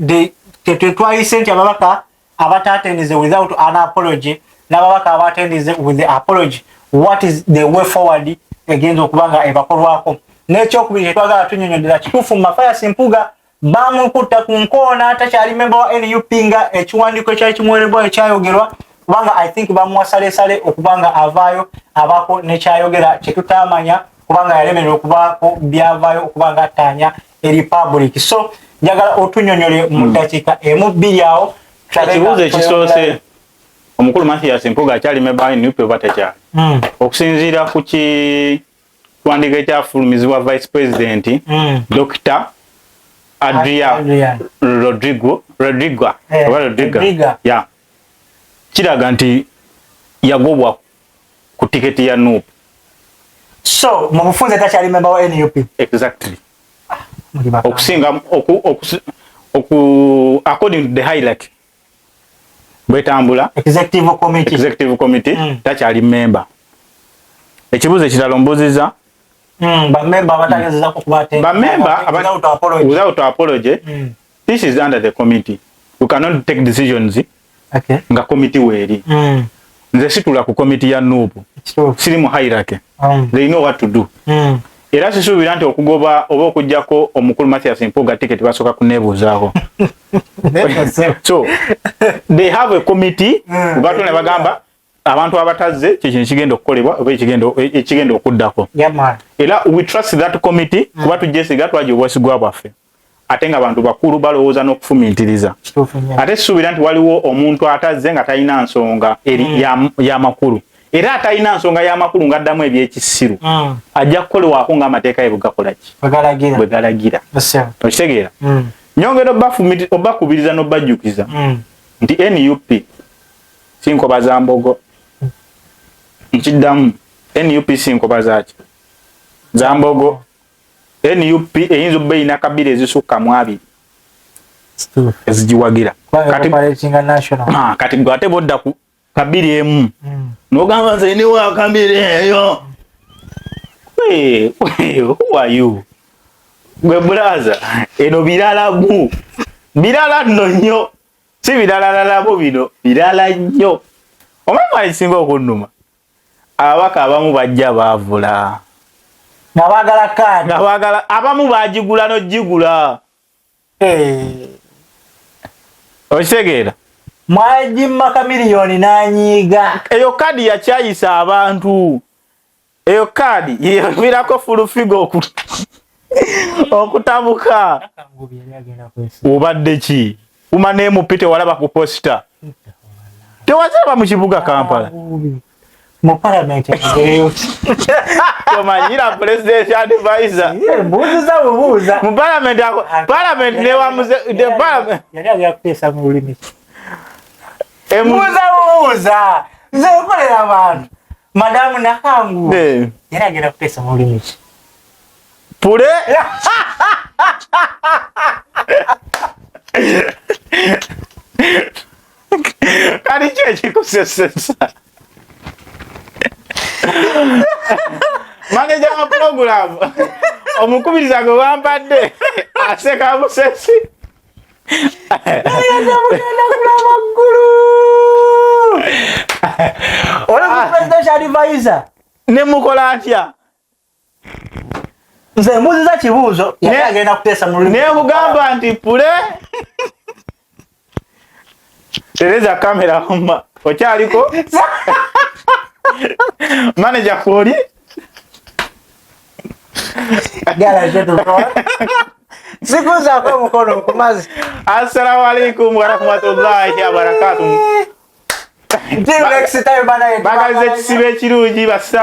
tetwayise nti ababaka abataatendize without an apology n'ababaka abatendize with the apology. What is the way forward egenza okubanga ebakolwako? N'ekyokubiri kyetwagala tunnyonnyodera kituufu mu Mathias Mpuuga bamukutta ku nkoona takyali member wa NUP nga ekiwandiiko ekyali kimuweerebwa ekyayogerwa kubanga I think bamuwasalesale okubanga avaayo abaako nekyayogera kyetutamanya kubanga yalemererwa okubaako byavaayo okubanga ataanya eri public. So njagala otunnyonnyole mu ddakiika emu bbiri awo. Ekibuuzo ekisoose omukulu Mathias Mpuuga akyali member wa NUP oba takyali? Okusinziira ku kiwandiiko ekyafulumizibwa Vice President Dr. Adria Rodrigo ya kiraga nti yagobwa ku tiketi ya NUP. So mu bufunze takyali member wa NUP. Exactly. Okusinga according to the hierarchy bwetambula executive committee takyali member. Ekibuuzo ekirala mbuuziza bamemba abatagezeza kukubatenga without apology. This is under the committee. You cannot take decisions nga committee weeri. Nze situla ku committee ya NUP siri mu hierarchy. They know what to do. Era sisuubira nti okugoba oba okujjako omukulu Mathias Mpuuga ticket basooka kuneebuuzaako. So they have a committee bato ne bagamba abantu abatazze kiki kigenda okukolebwa oba ekigenda okuddako. Era we trust that committee kuba tujjesiga twaje obwesigwa bwaffe ate nga abantu bakulu balowooza n'okufumiitiriza. Ate sisuubira nti waliwo omuntu atazze nga talina nsonga eri y'amakulu era atalina nsonga y'amakulu ng'addamu ebyekisiru ajja kukolebwako ng'amateeka ye bwe galagira. Okitegeera? Nyongera obbakubiriza n'obbajjukiza nti NUP si nkoba za mbogo. Nkiddamu NUP si nkoba zaaki za mbogo. NUP eyinza obba erina kabiri ezisukka mu abiri ezigiwagira. Kati gwe ate bodda ku kabiri emu n'ogamba nze ni wa kabiri eyo. Who are you? Gwe brother eno birala nno nnyo si biralalabo bino birala nnyo. Omanyi ekisinga okunnuma ababaka abamu bajja baavula nga baagala kaadi abamu baagigula n'ogigula. Okitegeera? Mwagimaka miliyoni n'anyiiga. Eyo kaadi yakyayisa abantu. Eyo kaadi yevirako fulufigo okutabuka. Obadde ki? Uma n'emupite walaba ku posta. Tewazaba mu kibuga Kampala. Mu parliament egeyo. Tomanyira president advisor. Buuza. Mu parliament ne wa muze the parliament. Yali yakutesa mu lulimi. Buuza. Nze nkolera abantu. Madamu Nakangu. Yali agenda kutesa mu lulimi. Pure? Kali kye kikusesesa. Manager wa program. Omukubiriza gwe wampadde aseka busesi. Ola presidential advisor. Ne mukola atya? Nze mbuzi za kibuuzo yagenda kutesa mu lulimi. Ne kugamba nti pule. Tereza kamera homa. Okyaliko? Manager koli? Gala jetu kwa. Siku za kwa mkono mkumazi. Assalamu alaikum wa rahmatullahi wa barakatuh. Till next time bana. Bagalize kisibe kirungi basa